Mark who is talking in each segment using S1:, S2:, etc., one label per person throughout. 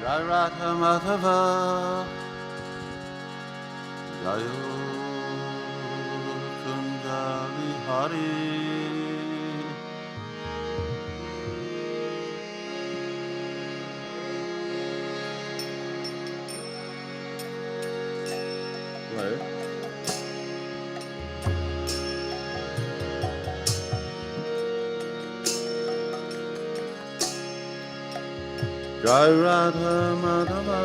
S1: Jai Radha Madhava Jayo Kunda Vihari. Jai Radha Madhava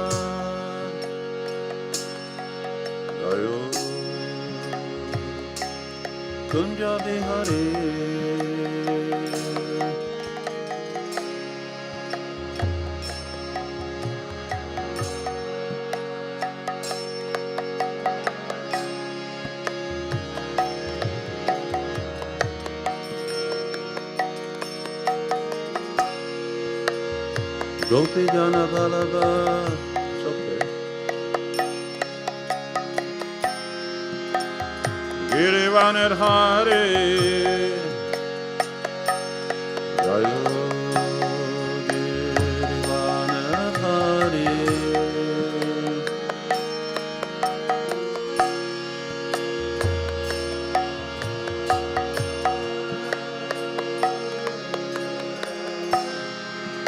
S1: Jayo Kunja Vihari. Gopi Jana Balava. It's okay. Girivanar Hari Jayo Girivanar Hari.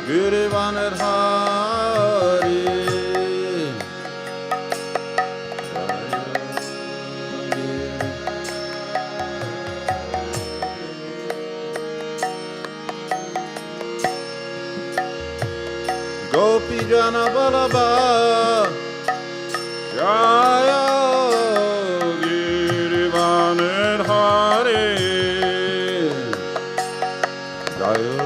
S1: Girivanar Hari Gopi Jana Balaba Jaya Girivanar Hari Jaya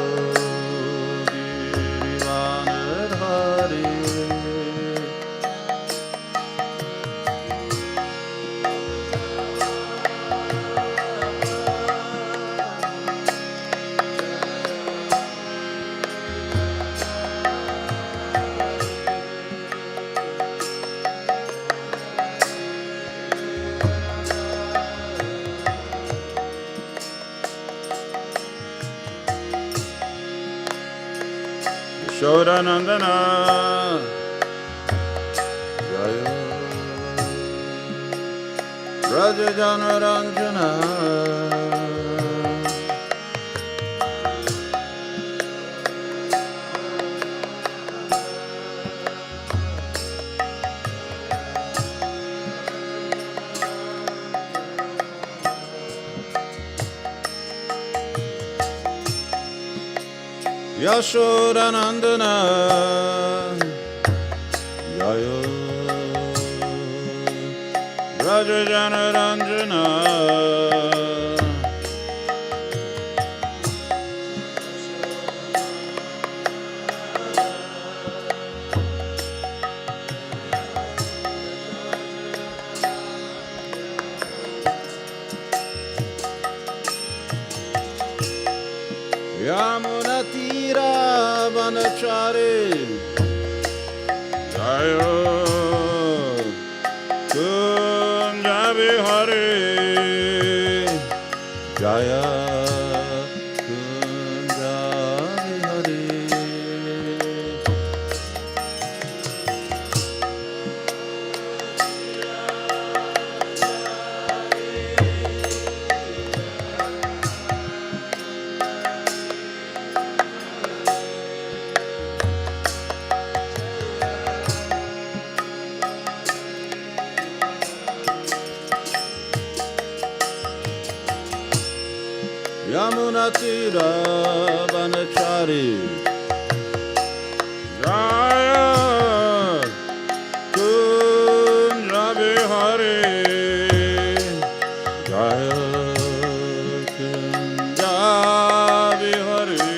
S1: Shodanandana Jayo Raja Jana Ranjana. Yashodanandana Jayo Raja Jana Ranjana. Yamuna Tira Vanachari Jayo Kunja Vihari Jaya Kunja Vihari. Yamuna Tira Vanachari Jaya Kunja Vihari Jaya Kunja Vihari.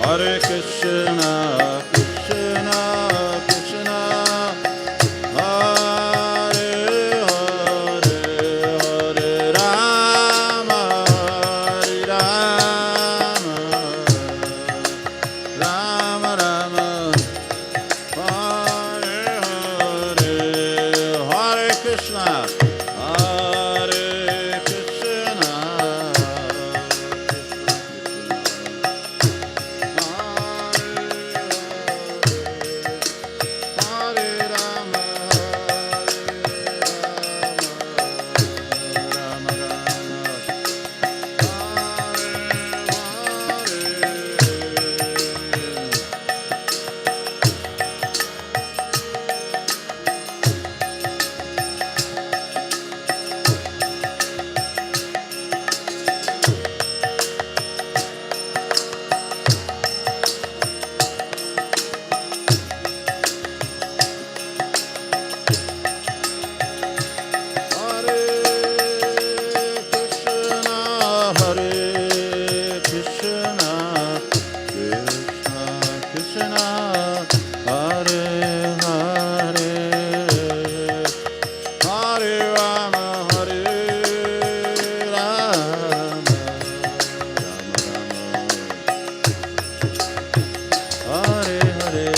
S1: Hare Krishna, Krishna Krishna, Hare Hare, Hare Rama, Hare Rama, Rama Rama, Hare Hare, Hare Krishna, Hare Krishna, Hare Rama, Rama Rama, Hare Krishna, Krishna Krishna, Hare Hare, Hare Rama, Hare Rama, Rama Rama, Hare Hare.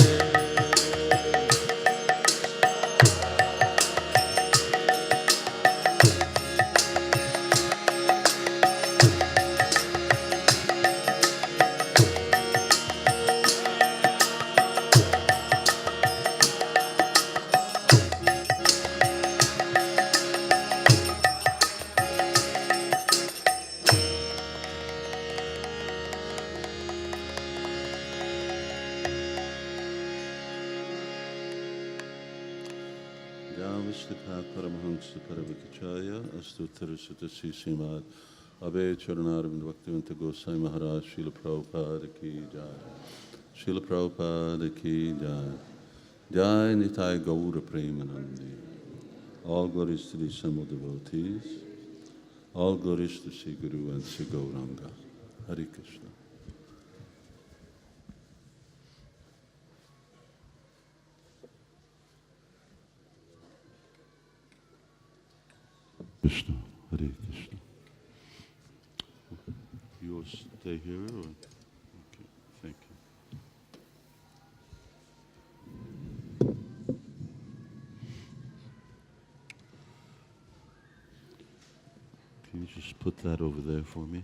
S1: Javishtika Paramahamsa Parabhikachaya Astu Tirusita Srimad Abhay Charanarvind Bhaktivinoda Gosai Maharaj Srila Prabhupada Ki Jai, Srila Prabhupada Ki Jai, Jai Nitai Gaura Premanandi. All glories to the assembled devotees, all glories to Sri Guru and Sri Gauranga. Hare Krishna. Krishna, Hare Krishna. You will stay here, or? Okay, thank you. Can you just put that over there for me?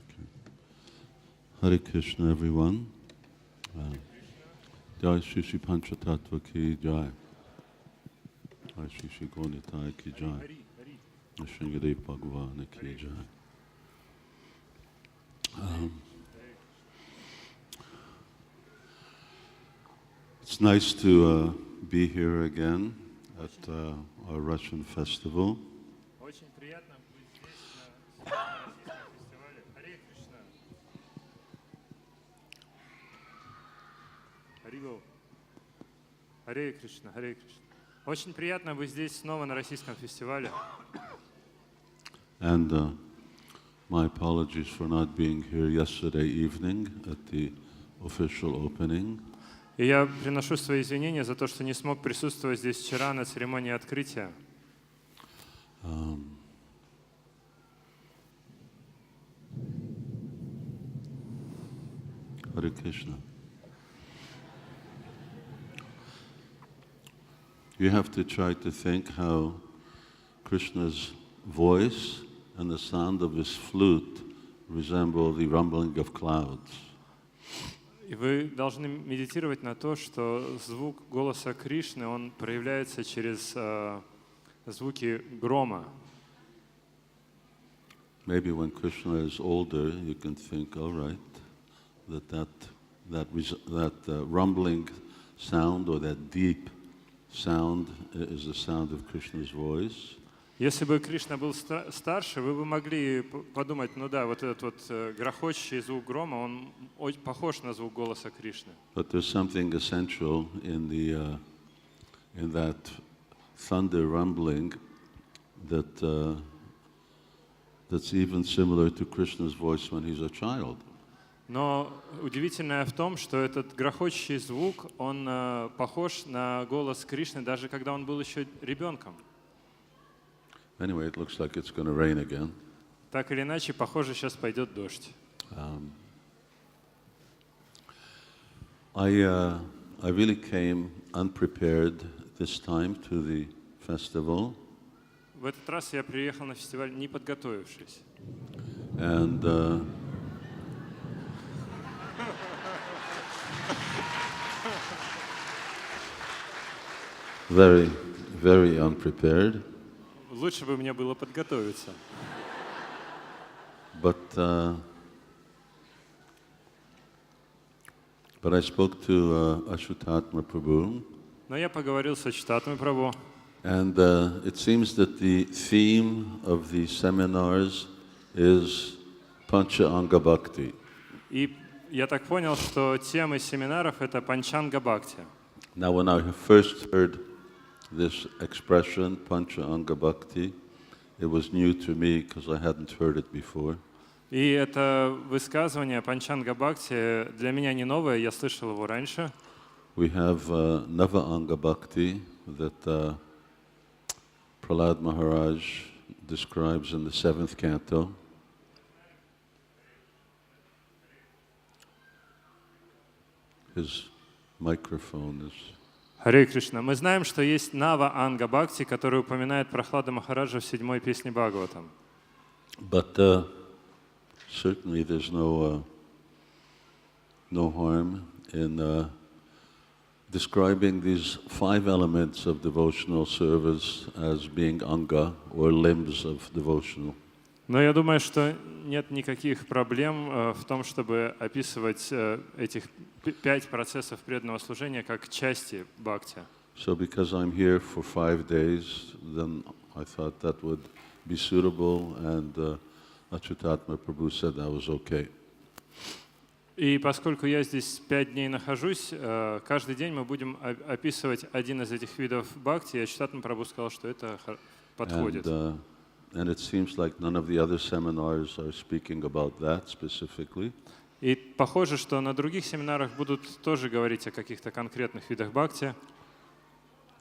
S1: Okay. Hare Krishna, everyone. Jai Shri Shri Panchatattva Ki Jai. Jai Shri Shri Gaunitai Ki Jai. Shringadev Bhagavana Ki Jai. It's nice to be here again at our Russian festival.
S2: Очень приятно быть здесь на российском фестивале. Харе Кришна. Харибол. Харе Кришна, Харе Кришна. Очень приятно быть здесь снова на российском фестивале.
S1: And my apologies for not being here yesterday evening at the official opening.
S2: И я приношу свои извинения за то, что не смог присутствовать здесь вчера на церемонии открытия.
S1: Hare Krishna. You have to try to think how Krishna's voice and the sound of his flute resemble the rumbling of clouds.
S2: И вы должны медитировать на то, что звук голоса Кришны, он проявляется через звуки грома.
S1: Maybe when Krishna is older, you can think, all right, that rumbling sound or that deep sound is the sound of Krishna's voice.
S2: Если бы Кришна был старше, вы бы могли подумать, ну да, вот этот вот грохочущий звук грома, он очень похож на звук голоса Кришны.
S1: But there's something essential in that thunder rumbling that that's even similar to Krishna's voice when he's a child.
S2: Но удивительное в том, что этот грохочущий звук, он похож на голос Кришны, даже когда он был еще ребенком.
S1: Anyway, it looks like it's going to rain again.
S2: Так или иначе, похоже, сейчас пойдет дождь.
S1: I really came unprepared this time to the festival.
S2: В этот раз я приехал на фестиваль, не подготовившись.
S1: And very, very unprepared.
S2: Лучше бы мне было подготовиться.
S1: But I spoke to Ashutatma Prabhu.
S2: Но я поговорил с Ачютатмой Прабhu.
S1: And it seems that the theme of the seminars is Pancha Anga Bhakti.
S2: И я так понял, что темой семинаров это Панчанга Бхакти.
S1: Now, when I first heard this expression, Pancha Anga Bhakti, it was new to me because I hadn't heard it before.
S2: И это высказывание Панчанга Бхакти для меня не новое, я слышал его раньше.
S1: We have Nava Anga Bhakti that Prahlad Maharaj describes in the 7th canto. His microphone is...
S2: Харе Кришна. Мы знаем, что есть Нава Анга Бхакти, который упоминает Прахлада Махараджа в 7-й песне Бхагаватам.
S1: But certainly there's no harm in describing these 5 elements of devotional service as being anga, or limbs of devotional.
S2: Но я думаю, что нет никаких проблем в том, чтобы описывать этих 5 процессов преданного служения как части бхакти.
S1: So because I'm here for 5 days, then I thought that would be suitable, and Achyutatma Prabhu said that was okay.
S2: И поскольку я здесь 5 дней нахожусь, каждый день мы будем описывать один из этих видов бхакти, и Ачютатма Прабhu сказал, что это подходит.
S1: And it seems like none of the other seminars are speaking about that specifically.
S2: И похоже, что на других семинарах будут тоже говорить о каких-то конкретных видах бхакти.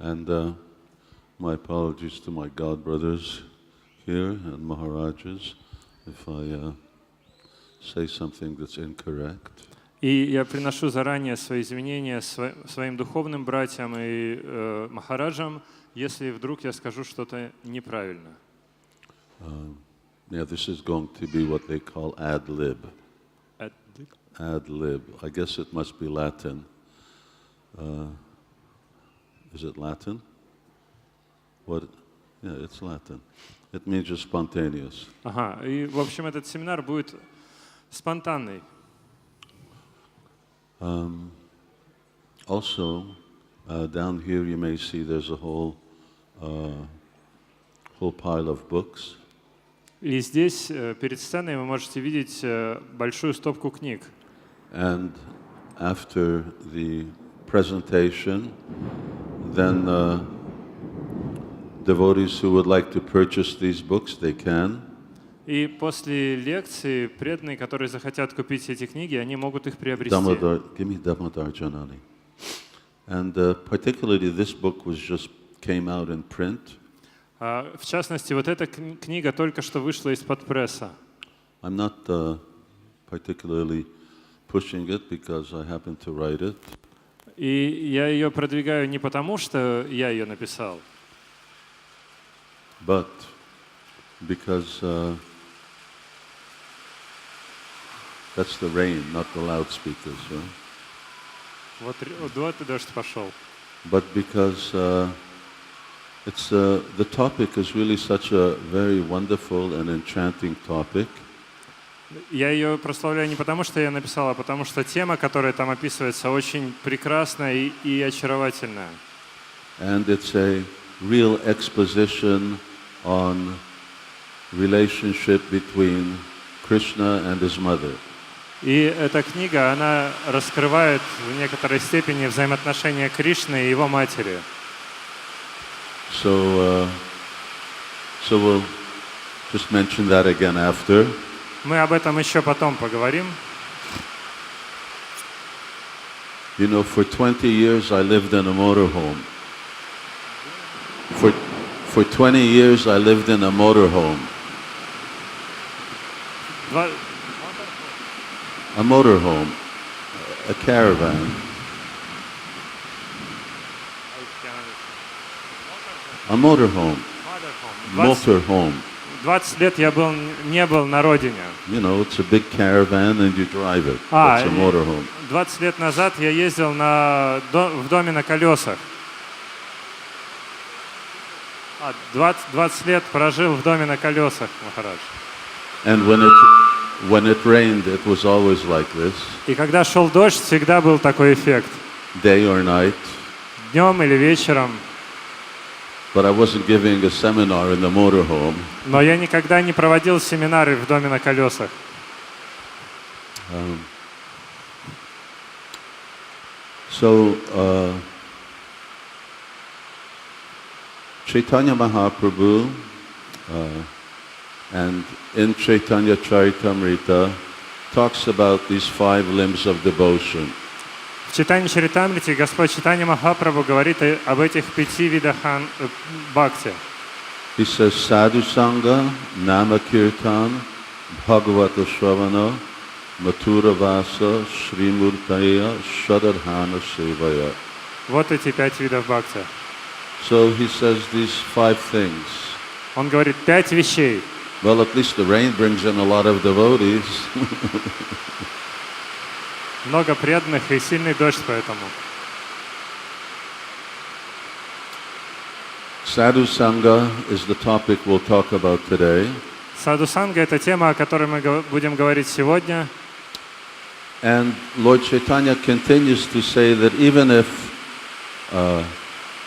S1: And my apologies to my god brothers here and Maharajas if I say something that's incorrect.
S2: И я приношу заранее свои извинения своим духовным братьям и махараджам, если вдруг я скажу что-то неправильно.
S1: Yeah, this is going to be what they call ad lib. Ad lib. I guess it must be Latin. Is it Latin? What? Yeah, it's Latin. It means just spontaneous.
S2: Ага, и в общем этот семинар будет спонтанный.
S1: Also, down here you may see there's a whole pile of books.
S2: И здесь перед сценой вы можете видеть большую стопку книг.
S1: And after the presentation, then devotees who would like to purchase these books, they can.
S2: И после лекции преданные, которые захотят купить эти книги, они могут их приобрести.
S1: Give me Damodar Janani. And particularly this book came out in print.
S2: В частности, вот эта книга только что вышла из-под пресса.
S1: I'm not particularly pushing it because I happen to write it.
S2: И я ее продвигаю не потому, что я ее написал,
S1: but because that's the rain, not the loudspeakers. Right?
S2: Вот и дождь пошел.
S1: But because it's the topic is really such a very wonderful and enchanting topic.
S2: Я ее прославляю не потому, что я написал, а потому что тема, которая там описывается, очень прекрасная и очаровательная.
S1: And it's a real exposition on relationship between Krishna and his mother.
S2: И эта книга, она раскрывает в некоторой степени взаимоотношения Кришны и его матери.
S1: So Just mention that again after.
S2: Мы об этом еще потом поговорим.
S1: You know, for 20 years I lived in a motorhome. For 20 years I lived in a motorhome. A motorhome, a caravan. A motorhome. Motorhome.
S2: 20 лет я не был на родине.
S1: You know, it's a big caravan and you drive it. That's a motorhome.
S2: 20 лет назад я ездил в доме на колесах. 20 лет прожил в доме на колесах, Махарадж.
S1: And when it rained, it was always like this.
S2: И когда шел дождь, всегда был такой эффект.
S1: Day or night.
S2: Днем или вечером.
S1: But I wasn't giving a seminar in the motorhome.
S2: Но я никогда не проводил семинары в доме на колесах.
S1: Chaitanya Mahaprabhu and in Chaitanya Charitamrita talks about these 5 limbs of devotion.
S2: В Чайтанья Чаритамрите Господь Чайтанья Махапрабху говорит об этих 5 видах бхакти.
S1: He says Sadhu-sanga, Nama-kirtan, Bhagavata-shravana, Mathura-vasa, Srimurtaya, Shradadhana Sevaya.
S2: Вот эти 5 видов бхакти.
S1: So he says these 5 things.
S2: Он говорит 5 вещей.
S1: Well, at least the rain brings in a lot of devotees.
S2: Много преданных и сильный дождь поэтому.
S1: Sadhu-sanga is the topic we'll talk about today.
S2: Садху-санга — это тема, о которой мы будем говорить сегодня.
S1: And Lord Chaitanya continues to say that even if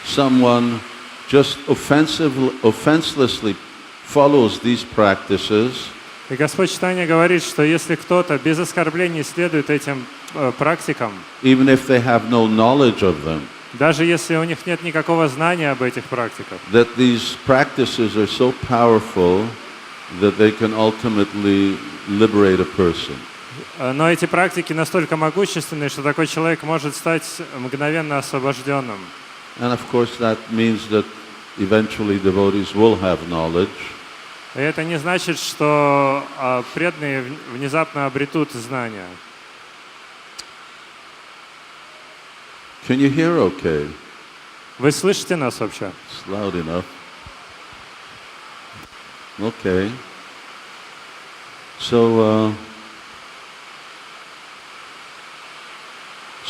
S1: someone just offenselessly follows these practices,
S2: И Господь Чайтанья говорит, что если кто-то без оскорблений следует этим практикам,
S1: even if they have no knowledge of them,
S2: даже если у них нет никакого знания об этих практиках,
S1: that these practices are so powerful that they can ultimately liberate a person.
S2: но эти практики настолько могущественны, что такой человек может стать мгновенно освобожденным.
S1: And of course that means that eventually devotees will have knowledge.
S2: И это не значит, что преданные внезапно обретут знания.
S1: Can you hear okay?
S2: Вы слышите нас вообще?
S1: It's loud enough. Okay. So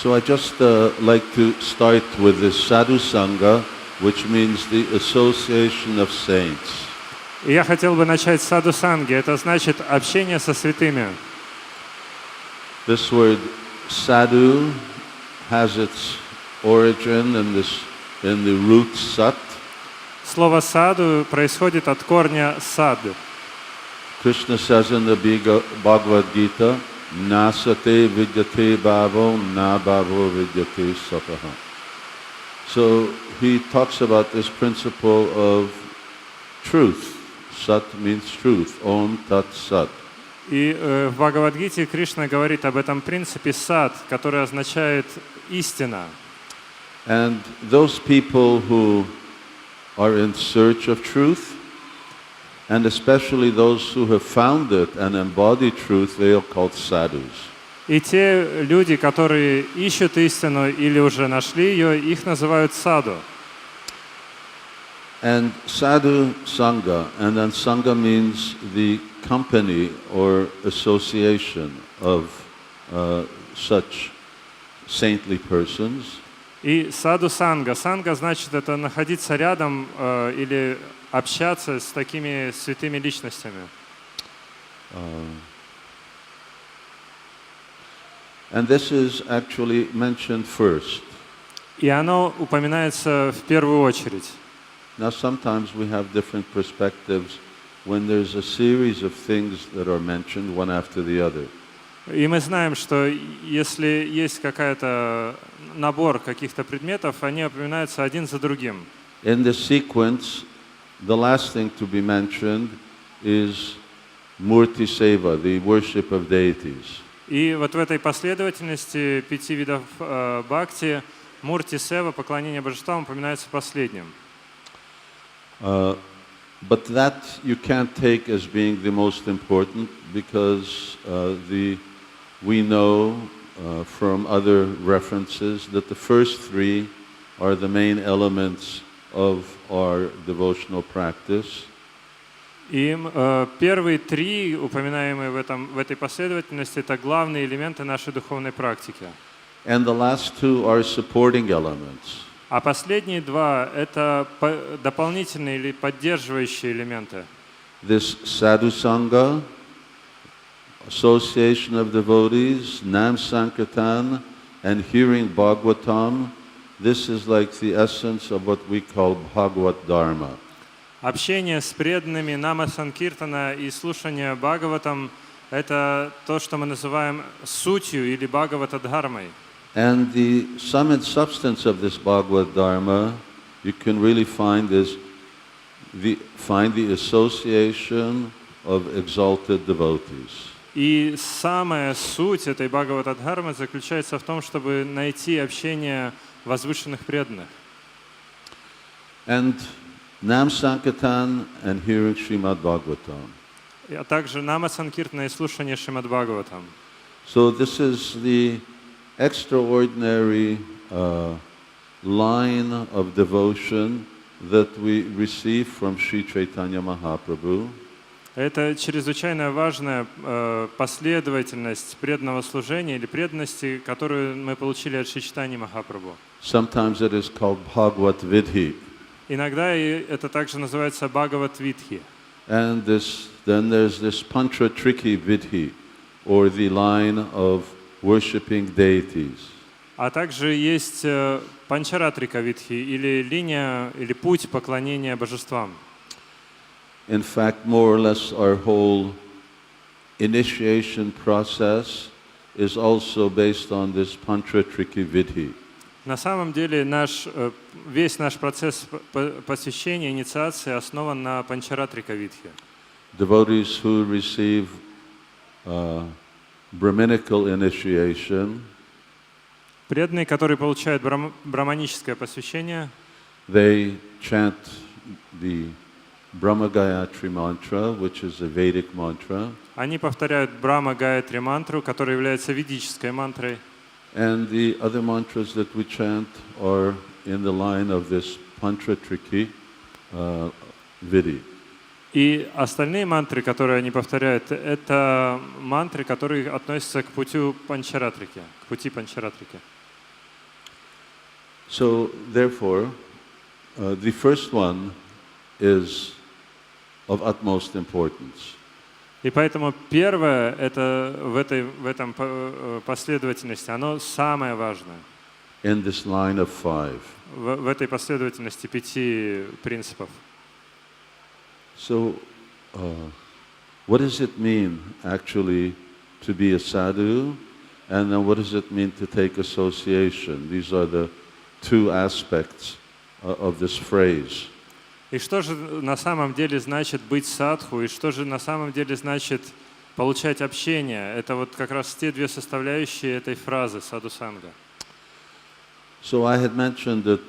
S1: I just like to start with this Sadhu-sanga, which means the association of saints.
S2: И я хотел бы начать с садху-санги. Это значит общение со святыми.
S1: This word sadhu has its origin in the root sat.
S2: Слово саду происходит от корня сад.
S1: Krishna says in the Bhagavad Gita, Nasate vidyate bhavo, na bhavo vidyate sataha. So he talks about this principle of truth. Sat means truth. Om Tat Sat.
S2: И в Бхагавад-гите Кришна говорит об этом принципе сад, который означает истина.
S1: And those people who are in search of truth, and especially those who have found it and embody truth, they are called sadhus.
S2: И те люди, которые ищут истину или уже нашли ее, их называют саду.
S1: And sadhu sangha, and then sangha means the company or association of such saintly persons.
S2: И саду-санга. Санга значит это находиться рядом или общаться с такими святыми личностями.
S1: And this is actually mentioned first.
S2: И оно упоминается в первую очередь.
S1: Now sometimes we have different perspectives when there's a series of things that are mentioned one after the other.
S2: И мы знаем, что если есть какой-то набор каких-то предметов, они упоминаются один за другим.
S1: In the sequence, the last thing to be mentioned is Murti Seva, the worship of deities.
S2: И вот в этой последовательности 5 видов бхакти Мурти Сева, поклонение божествам, упоминается последним.
S1: But that you can't take as being the most important because we know from other references that the first three are the main elements of our devotional practice.
S2: И первые 3, упоминаемые в этой последовательности, это главные элементы нашей духовной практики.
S1: And the last 2 are supporting elements.
S2: А последние 2 это дополнительные или поддерживающие элементы.
S1: This САДХУ-САНГА, association of devotees, Nam Sankirtan, and hearing Bhagavatam, this is like the essence of what we call Bhagavad Dharma.
S2: Общение с преданными, нама санкиртана и слушание Бхагаватам — это то, что мы называем сутью или Бхагавата-дхармой.
S1: And the sum and substance of this Bhagavad Dharma, you can really find is the association of exalted devotees.
S2: И самая суть этой Бхагавата-дхармы заключается в том, чтобы найти общение возвышенных преданных.
S1: And Nam Sankirtan and hearing Srimad Bhagavatam.
S2: А также нама санкиртана и слушание Шримад Бхагаватам.
S1: So this is the extraordinary line of devotion that we receive from Sri Chaitanya Mahaprabhu.
S2: Это чрезвычайно важная последовательность преданного служения или преданности, которую мы получили от Шри Чайтаньи Махапрабху.
S1: Sometimes it is called Bhagavad Vidhi.
S2: Иногда это также называется Бхагават Видхи.
S1: And then there's this Panchatriki Vidhi, or the line of worshipping deities.
S2: А также есть Панчаратрика Видхи, или линия, или путь поклонения божествам.
S1: In fact, more or less our whole initiation process is also based on this Panchatriki Vidhi.
S2: На самом деле весь наш процесс посвящения, инициации основан на Панчаратрика Видхи.
S1: Devotees who receive Brahminical initiation,
S2: преданные, которые получают браманическое посвящение,
S1: they chant the Brahma Gayatri mantra, which is a Vedic mantra.
S2: Они повторяют Брахма Гаятри мантру, которая является ведической мантрой.
S1: And the other mantras that we chant are in the line of this Panchatriki Vidhi.
S2: И остальные мантры, которые они повторяют, это мантры, которые относятся к пути Панчаратрики, к пути Панчаратрики.
S1: So, therefore, the first one is of utmost importance.
S2: И поэтому первое, это в этом последовательности, оно самое важное.
S1: In this line of 5.
S2: В этой последовательности 5 принципов.
S1: So, what does it mean actually to be a sadhu? And then what does it mean to take association? These are the 2 aspects of this phrase.
S2: И что же на самом деле значит быть садху, и что же на самом деле значит получать общение? Это вот как раз те 2 составляющие этой фразы садху-санга.
S1: So I had mentioned that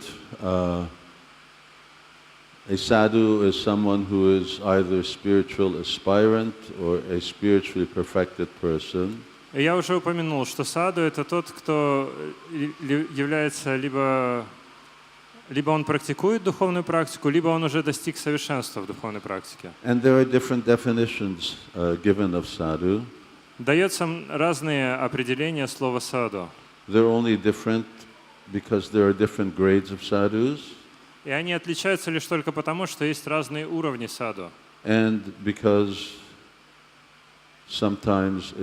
S1: a sadhu is someone who is either a spiritual aspirant or a spiritually perfected person.
S2: Я уже упомянул, что саду — это тот, кто является либо он практикует духовную практику, либо он уже достиг совершенства в духовной практике.
S1: And there are different definitions given of sadhu.
S2: Дается разные определения слова саду.
S1: They're only different because there are different grades of sadhus.
S2: И они отличаются лишь только потому, что есть разные уровни саду.
S1: And because sometimes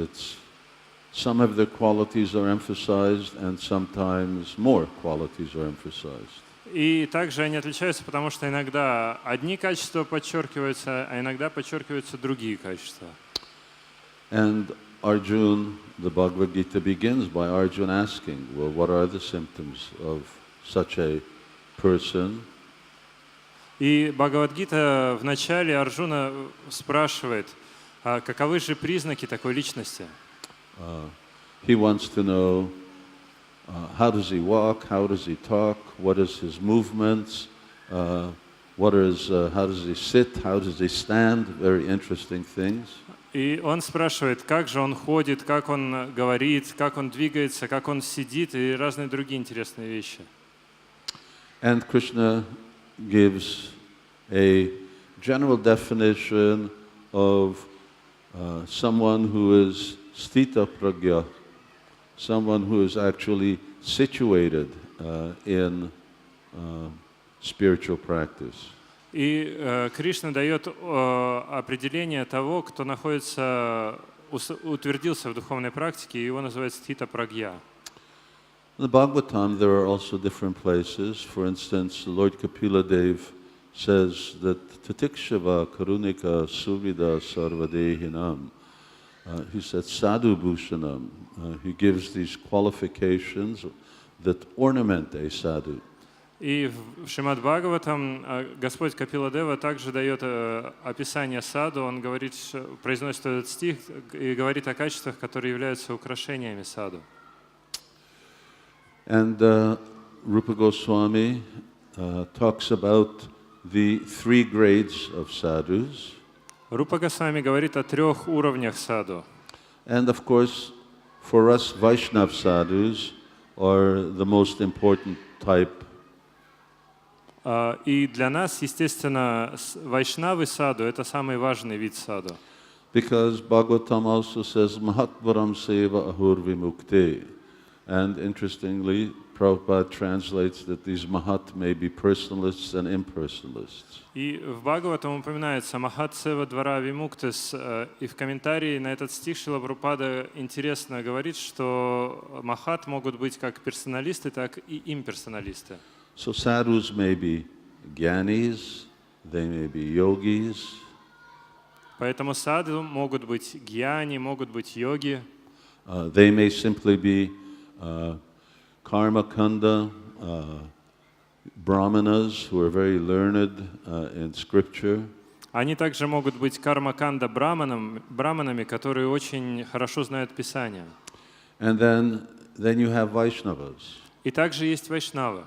S1: some of their qualities are emphasized and sometimes more qualities are emphasized.
S2: И также они отличаются, потому что иногда одни качества подчеркиваются, а иногда подчеркиваются другие качества.
S1: And Arjuna, the Bhagavad Gita begins by Arjuna asking, well, what are the symptoms of such a person?
S2: И Бхагавад-гита в начале Арджуна спрашивает, а каковы же признаки такой личности?
S1: He wants to know how does he walk, how does he talk, what is his movements, how does he sit, how does he stand, very interesting things.
S2: И он спрашивает, как же он ходит, как он говорит, как он двигается, как он сидит и разные другие интересные вещи.
S1: And Krishna gives a general definition of someone who is sthita pragya, someone who is actually situated in spiritual practice.
S2: И Кришна дает определение того, кто утвердился в духовной практике, и его называют стхита прагья.
S1: In the Bhagavatam, there are also different places. For instance, Lord Kapila Dev says that Tatikshava Karunika Suvida Sarvadehinam. He said Sadhu Bhushanam. He gives these qualifications that ornament a sadhu.
S2: И в Шримад Бхагаватам Господь Капиладева также дает описание саду, он говорит, произносит этот стих и говорит о качествах, которые являются украшениями саду.
S1: And Rupa Goswami talks about the 3 grades of sadhus.
S2: Рупа Госвами говорит о 3 уровнях саду.
S1: And of course, for us Vaishnav sadhus are the most important type.
S2: И для нас, естественно, вайшнавы саду – это самый важный вид саду.
S1: Because Bhagavatam also says, Mahatvaram seva ahur vimukte. And interestingly, Prabhupada translates that these Mahat may be personalists and impersonalists.
S2: И в Бхагаватам упоминается Махат Сева Двара Вимуктес, и в комментарии на этот стих Шрила Прабхупада интересно говорит, что Махат могут быть как персоналисты, так и имперсоналисты.
S1: So sadhus may be gyanis, they may be yogis.
S2: Поэтому саду могут быть гьяни, могут быть йоги.
S1: They may simply be karma kanda, brahmanas who are very learned in scripture.
S2: Они также могут быть карма-канда браманами, которые очень хорошо знают Писание.
S1: And then you have Vaishnavas.
S2: И также есть вайшнавы.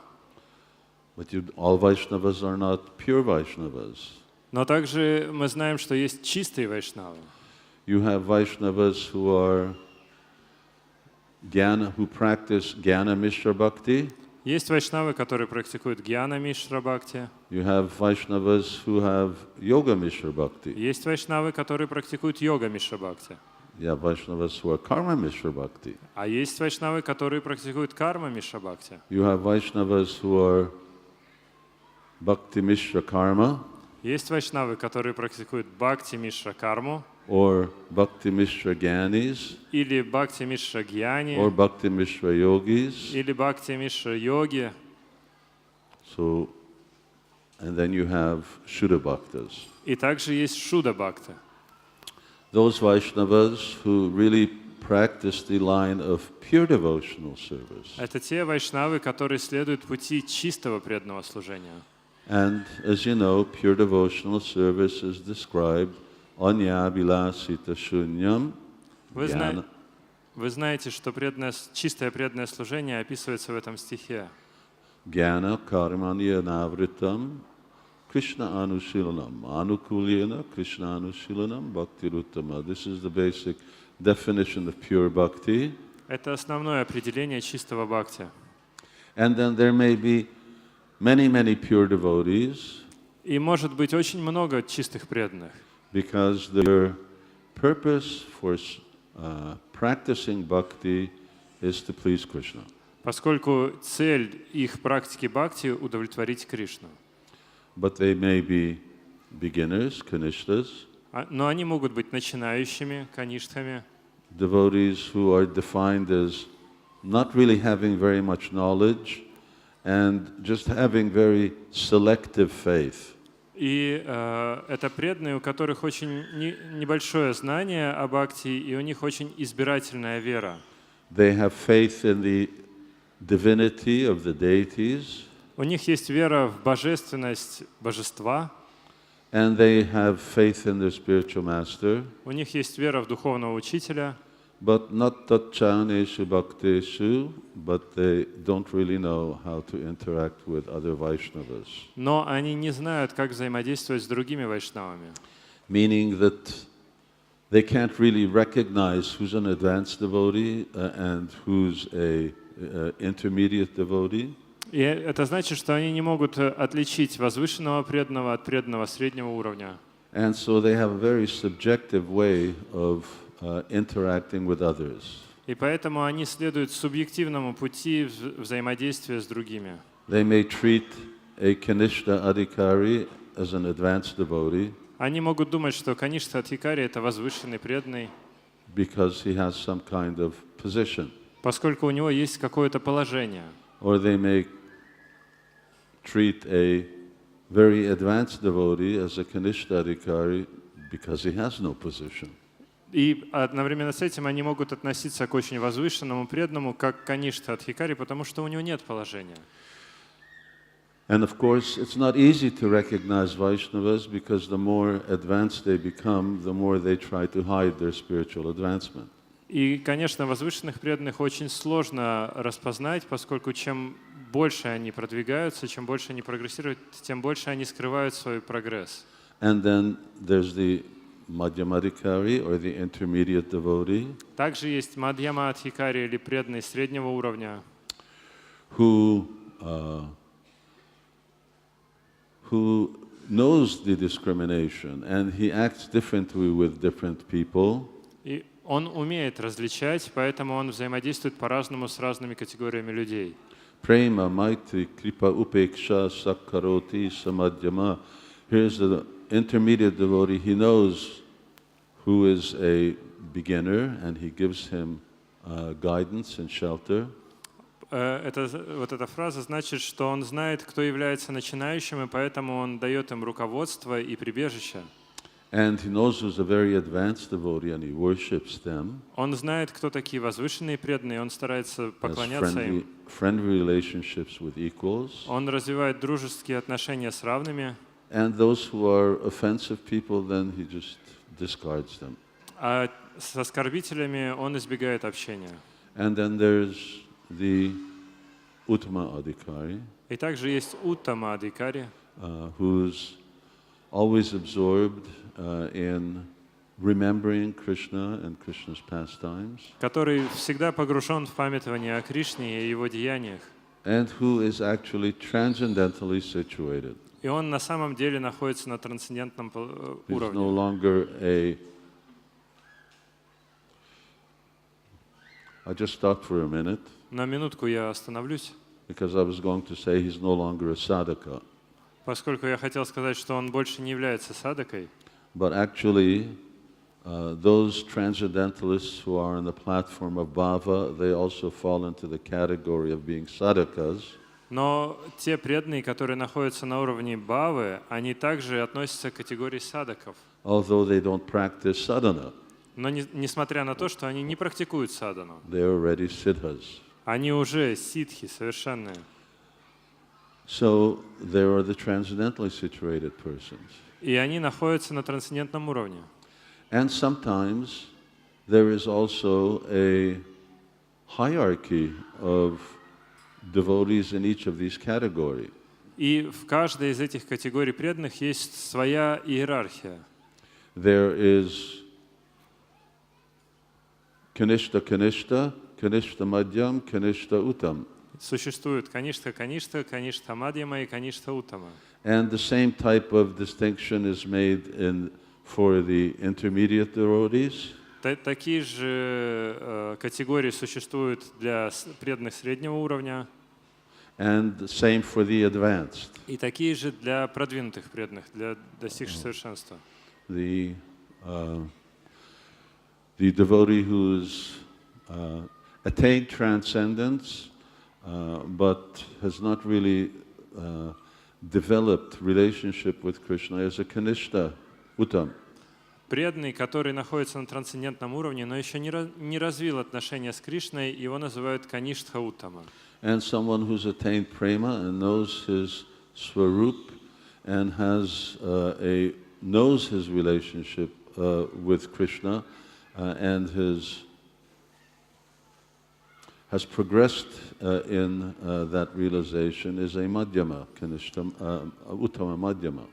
S1: But all Vaishnavas are not pure Vaishnavas.
S2: Но также мы знаем, что есть чистые вайшнавы.
S1: You have Vaishnavas who are who practice Jnana Mishra Bhakti.
S2: Есть вайшнавы, которые практикуют гьяна мишра бхакти.
S1: You have Vaishnavas who have Yoga Mishra Bhakti.
S2: Есть вайшнавы, которые практикуют йога мишра бхакти.
S1: You have Vaishnavas who are Karma Mishra Bhakti.
S2: А есть вайшнавы, которые практикуют карма мишра бхакти.
S1: You have Vaishnavas who are Bhakti Mishra Karma.
S2: Есть вайшнавы, которые практикуют бхакти мишра карму.
S1: Or Bhakti Mishra Gyanis.
S2: Или бхакти мишра гьяни.
S1: Or Bhakti Mishra Yogis.
S2: Или бхакти мишра йоги.
S1: So, and then you have Shuddha Bhaktas.
S2: И также есть шуда бхакти.
S1: Those Vaishnavas who really practice the line of pure devotional service.
S2: Это те вайшнавы, которые следуют пути чистого преданного служения.
S1: And as you know, pure devotional service is described Anya Vilasita Shunyam.
S2: Вы знаете, что чистое преданное служение описывается в этом стихе.
S1: Jnana Karmanya Navritam Krishna Anushilanam Anukulyana Krishna Anushilanam Bhakti Ruttama. This is the basic definition of pure bhakti.
S2: Это основное определение чистого бхакти.
S1: And then there may be many pure devotees.
S2: И может быть очень много чистых преданных.
S1: Because their purpose for practicing bhakti is to please Krishna.
S2: Поскольку цель их практики бхакти — удовлетворить Кришну.
S1: But they may be beginners, kanishtas.
S2: Но они могут быть начинающими, каништхами.
S1: Devotees who are defined as not really having very much knowledge and just having very selective faith.
S2: И это преданные, у которых очень небольшое знание о бхакти, и у них очень избирательная вера.
S1: They have faith in the divinity of the deities.
S2: У них есть вера в божественность божества,
S1: and they have faith in their spiritual master,
S2: у них есть вера в духовного учителя,
S1: but not tatchaneshu bhakteshu, but they don't really know how to interact with other Vaishnavas.
S2: но они не знают, как взаимодействовать с другими вайшнавами.
S1: Meaning that they can't really recognize who's an advanced devotee and who's a intermediate devotee.
S2: И это значит, что они не могут отличить возвышенного преданного от преданного среднего уровня.
S1: And so they have a very subjective way of interacting with others.
S2: И поэтому они следуют субъективному пути взаимодействия с другими.
S1: They may treat a Kanishta Adhikari as an advanced devotee
S2: Они могут думать, что Каништа Адхикари — это возвышенный преданный,
S1: because he has some kind of position.
S2: поскольку у него есть какое-то положение.
S1: Or they may treat a very advanced devotee as a Kanishta Adhikari because he has no position.
S2: И одновременно с этим они могут относиться к очень возвышенному преданному, как Каништа Адхикари, потому что у него нет положения.
S1: And of course, it's not easy to recognize Vaishnavas because the more advanced they become, the more they try to hide their spiritual advancement.
S2: И, конечно, возвышенных преданных очень сложно распознать, поскольку чем больше они продвигаются, чем больше они прогрессируют, тем больше они скрывают свой прогресс.
S1: And then there's the Madhyamadikari or the intermediate devotee
S2: Также есть Мадьяма Адхикари или преданный среднего уровня,
S1: who knows the discrimination and he acts differently with different people.
S2: и он умеет различать, поэтому он взаимодействует по-разному с разными категориями людей.
S1: Prema, Maitri, Kripa, Upeksha, Sakkaroti, Samadhyama. Here's the intermediate devotee. He knows who is a beginner and he gives him guidance and shelter.
S2: Вот эта фраза значит, что он знает, кто является начинающим, и поэтому он дает им руководство и прибежище.
S1: And he knows who's a very advanced devotee and he worships them.
S2: Он знает, кто такие возвышенные преданные, он старается
S1: Has
S2: поклоняться им.
S1: friendly relationships with equals.
S2: Он развивает дружеские отношения с равными,
S1: And those who are offensive people, then he just discards them.
S2: а с оскорбителями он избегает общения.
S1: And then there's the Uttama Adhikari,
S2: И также есть Уттама Адхикари,
S1: who's always absorbed in remembering Krishna and Krishna's pastimes,
S2: который всегда погружен в памятование о Кришне и его деяниях.
S1: and who is actually transcendentally situated.
S2: И он на самом деле находится на трансцендентном
S1: He's no
S2: уровне.
S1: longer a... I just stopped for a minute
S2: На минутку я остановлюсь,
S1: because I was going to say he's no longer a sadhaka.
S2: поскольку я хотел сказать, что он больше не является садхакой.
S1: But actually, those transcendentalists who are on the platform of bhava, they also fall into the category of being sadhakas.
S2: Но те преданные, которые находятся на уровне бхавы, они также относятся к категории садхаков.
S1: Although they don't practice sadhana,
S2: Но несмотря на то, что они не практикуют садхану,
S1: they're already siddhas.
S2: они уже ситхи совершенные.
S1: So there are the transcendentally situated persons.
S2: И они находятся на трансцендентном уровне.
S1: And sometimes there is also a hierarchy of devotees in each of these categories.
S2: И в каждой из этих категорий преданных есть своя иерархия.
S1: There is Kanishta Kanishta, Kanishta Madhyam, Kanishta Uttam.
S2: Существует Каништа Каништа, Каништа Мадьяма и Каништа Уттама.
S1: And the same type of distinction is made for the intermediate devotees.
S2: Такие же категории существуют для преданных среднего уровня.
S1: And the same for the advanced.
S2: И такие же для продвинутых преданных, для достигших совершенства.
S1: The devotee who's attained transcendence but has not really developed relationship with Krishna is a Kanishta Uttam.
S2: Преданный, который находится на трансцендентном уровне, но еще не развил отношения с Кришной, его называют Каништха Уттама.
S1: And someone who's attained prema and knows his swarup and knows his relationship with Krishna and has progressed in that realization is a madhyama, uttama madhyama.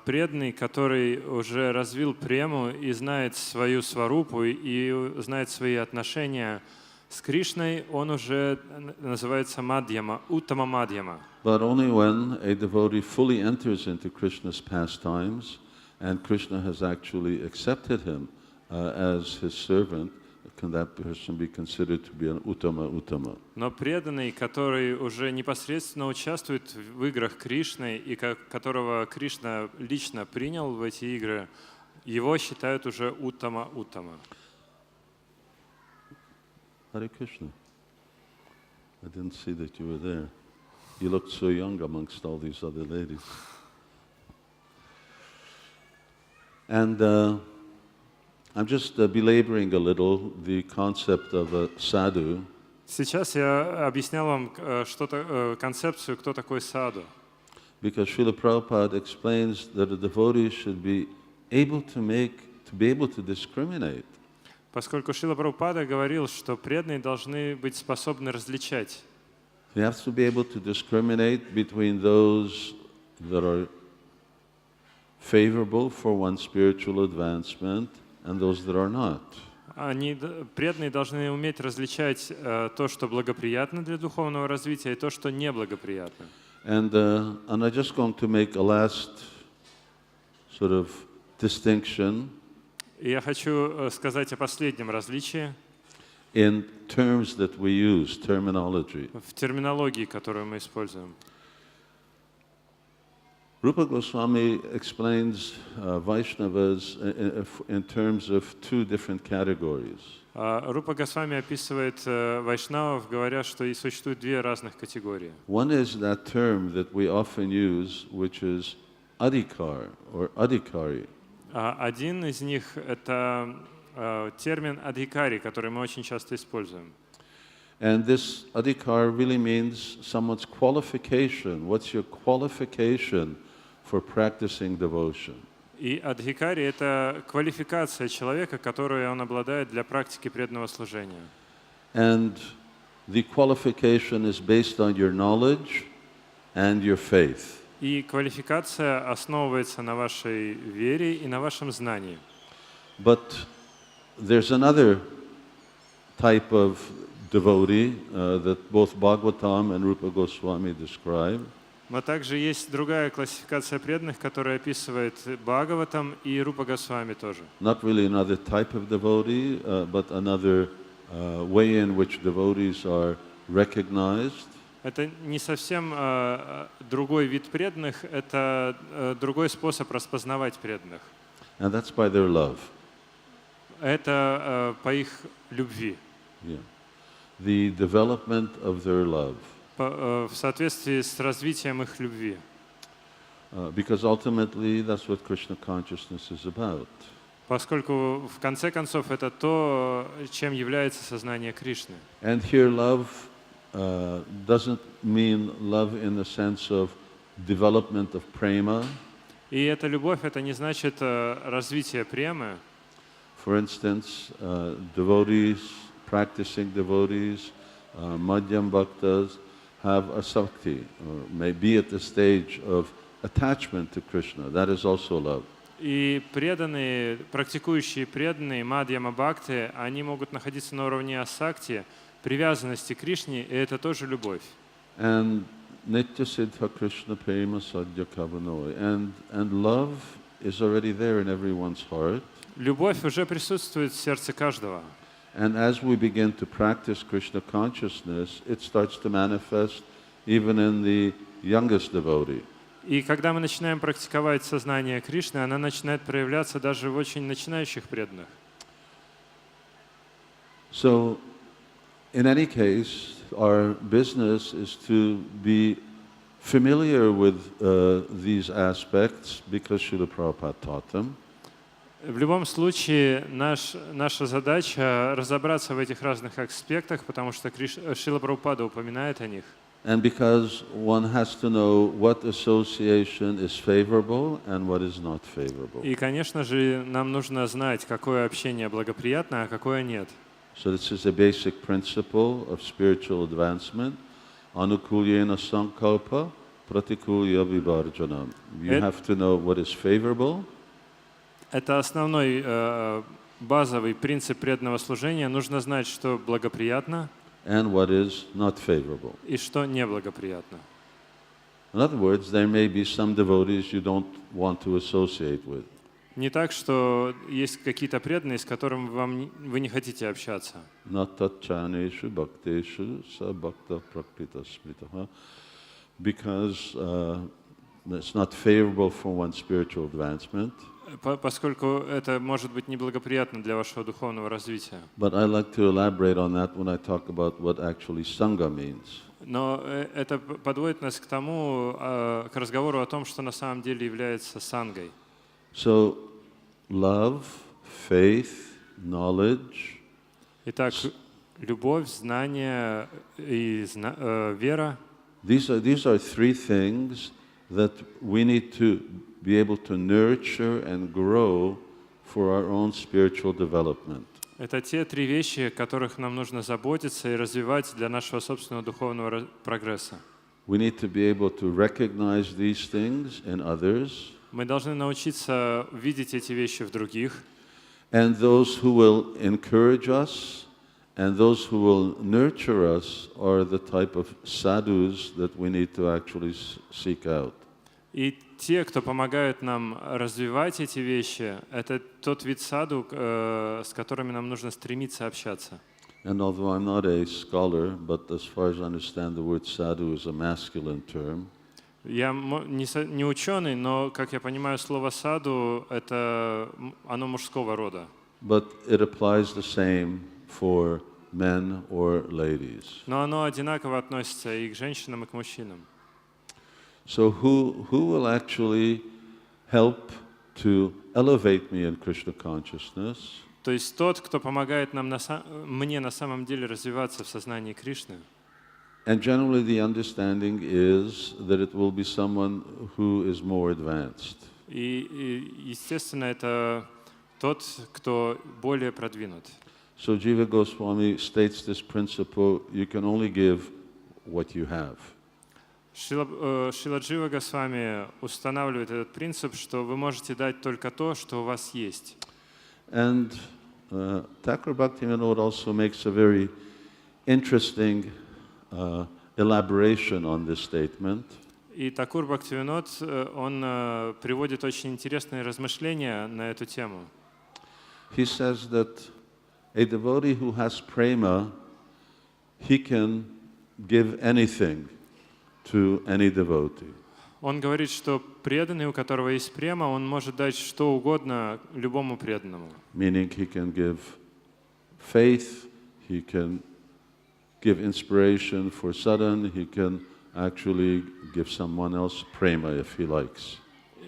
S2: Преданный, который уже развил прему и знает свою сварупу и знает свои отношения с Кришной, он уже называется мадьяма, уттама мадьяма.
S1: But only when a devotee fully enters into Krishna's pastimes and Krishna has actually accepted him as his servant, can that person be considered to be an uttama.
S2: Но преданный, который уже непосредственно участвует в играх Кришны и которого Кришна лично принял в эти игры, его считают уже уттама.
S1: Hare Krishna. I didn't see that you were there. You looked so young amongst all these other ladies. And I'm just belaboring a little the concept of a sadhu.
S2: Сейчас я объяснял вам концепцию, кто такой саду.
S1: Because Srila Prabhupada explains that a devotee should be able to discriminate.
S2: Поскольку Шрила Прабхупада говорил, что преданные должны быть способны различать.
S1: He has to be able to discriminate between those that are favorable for one's spiritual advancement and those that are not.
S2: Преданные должны уметь различать то, что благоприятно для духовного развития, и то, что неблагоприятно.
S1: And I'm just going to make a last sort of distinction.
S2: И я хочу сказать о последнем различии.
S1: In terms that we use, terminology.
S2: В терминологии, которую мы используем.
S1: Rupa Goswami explains Vaishnavas in terms of two different categories.
S2: Рупа Госвами описывает вайшнавов, говоря, что и существует две разных категории.
S1: One is that term that we often use, which is adhikar or adhikari.
S2: Один из них — это термин адхикари, который мы очень часто используем.
S1: And this adhikar really means someone's qualification. What's your qualification for practicing devotion?
S2: И адхикари — это квалификация человека, которую он обладает для практики преданного служения.
S1: And the qualification is based on your knowledge and your faith.
S2: И квалификация основывается на вашей вере и на вашем знании.
S1: But there's another type of devotee that both Bhagavatam and Rupa Goswami describe.
S2: Но также есть другая классификация преданных, которая описывает Бхагаватам и Рупа Госвами тоже.
S1: Not really another type of devotee, but another way in which devotees are recognized.
S2: Это не совсем другой вид преданных, это другой способ распознавать преданных.
S1: And that's by their love.
S2: Это по их любви.
S1: Yeah. The development of their love.
S2: В соответствии с развитием их любви.
S1: Because ultimately that's what Krishna consciousness is about.
S2: Поскольку в конце концов это то, чем является сознание Кришны.
S1: And here love doesn't mean love in the sense of development of prema.
S2: И эта любовь, это не значит развитие премы.
S1: For instance, practicing devotees, madhyam bhaktas, have asakti, or may be at the stage of attachment to Krishna. That is also love.
S2: И преданные, практикующие преданные, мадьяма бхакти, они могут находиться на уровне асакти, привязанности к Кришне, и это тоже любовь.
S1: And nitya siddha Krishna prema sadhya kavanoi. And love is already there in everyone's heart.
S2: Любовь уже присутствует в сердце каждого.
S1: And as we begin to practice Krishna consciousness, it starts to manifest even in the youngest devotee.
S2: И когда мы начинаем практиковать сознание Кришны, она начинает проявляться даже в очень начинающих преданных.
S1: So, in any case, our business is to be familiar with these aspects because Srila Prabhupada taught them.
S2: В любом случае, наша задача разобраться в этих разных аспектах, потому что Шрила Прабхупада упоминает о них.
S1: And because one has to know what association is favorable and what is not favorable.
S2: И, конечно же, нам нужно знать, какое общение благоприятно, а какое нет.
S1: So this is a basic principle of spiritual advancement. Anukulyena sankalpa pratikulya vivarjanam. You have to know what is favorable.
S2: Это основной базовый принцип преданного служения. Нужно знать, что благоприятно
S1: And what is not favorable.
S2: и что неблагоприятно.
S1: In other words, there may be some devotees you don't want to associate with.
S2: Не так, что есть какие-то преданные, с которыми вы не хотите общаться.
S1: Natacchaneshu bhakteshu sa bhakta prakrita smritaha. Because it's not favorable for one's spiritual advancement.
S2: Поскольку это может быть неблагоприятно для вашего духовного развития.
S1: But I like to elaborate on that when I talk about what actually Sangha means.
S2: Но это подводит нас к тому, к разговору о том, что на самом деле является сангой.
S1: So, love, faith, knowledge.
S2: Итак, любовь, знание и вера.
S1: These are three things that we need to be able to nurture and grow for our own spiritual development.
S2: Это те три вещи, о которых нам нужно заботиться и развивать для нашего собственного духовного прогресса.
S1: We need to be able to recognize these things in others.
S2: Мы должны научиться видеть эти вещи в других.
S1: And those who will encourage us and those who will nurture us are the type of sadhus that we need to actually seek out.
S2: И те, кто помогают нам развивать эти вещи, это тот вид саду, с которыми нам нужно стремиться общаться.
S1: And although I'm not a scholar, but as far as I understand, the word sadhu is a masculine term.
S2: Я не ученый, но, как я понимаю, слово саду оно мужского рода.
S1: But it applies the same for men or ladies.
S2: Но оно одинаково относится и к женщинам, и к мужчинам.
S1: So who will actually help to elevate me in Krishna consciousness?
S2: То есть тот, кто помогает мне на самом деле развиваться в сознании Кришны.
S1: And generally the understanding is that it will be someone who is more advanced.
S2: И естественно, это тот, кто более продвинут.
S1: So Jiva Goswami states this principle: you can only give what you have.
S2: Шрила Джива Госвами устанавливает этот принцип, что вы можете дать только то, что у вас есть.
S1: And Thakur Bhaktivinoda also makes a very interesting elaboration on this statement.
S2: И Такур Бхактивинод, он приводит очень интересные размышления на эту тему.
S1: He says that a devotee who has prema, he can give anything to any devotee.
S2: Он говорит, что преданный, у которого есть према, он может дать что угодно любому преданному.
S1: Meaning he can give faith, he can give inspiration for sadhana, he can actually give someone else prema if he likes.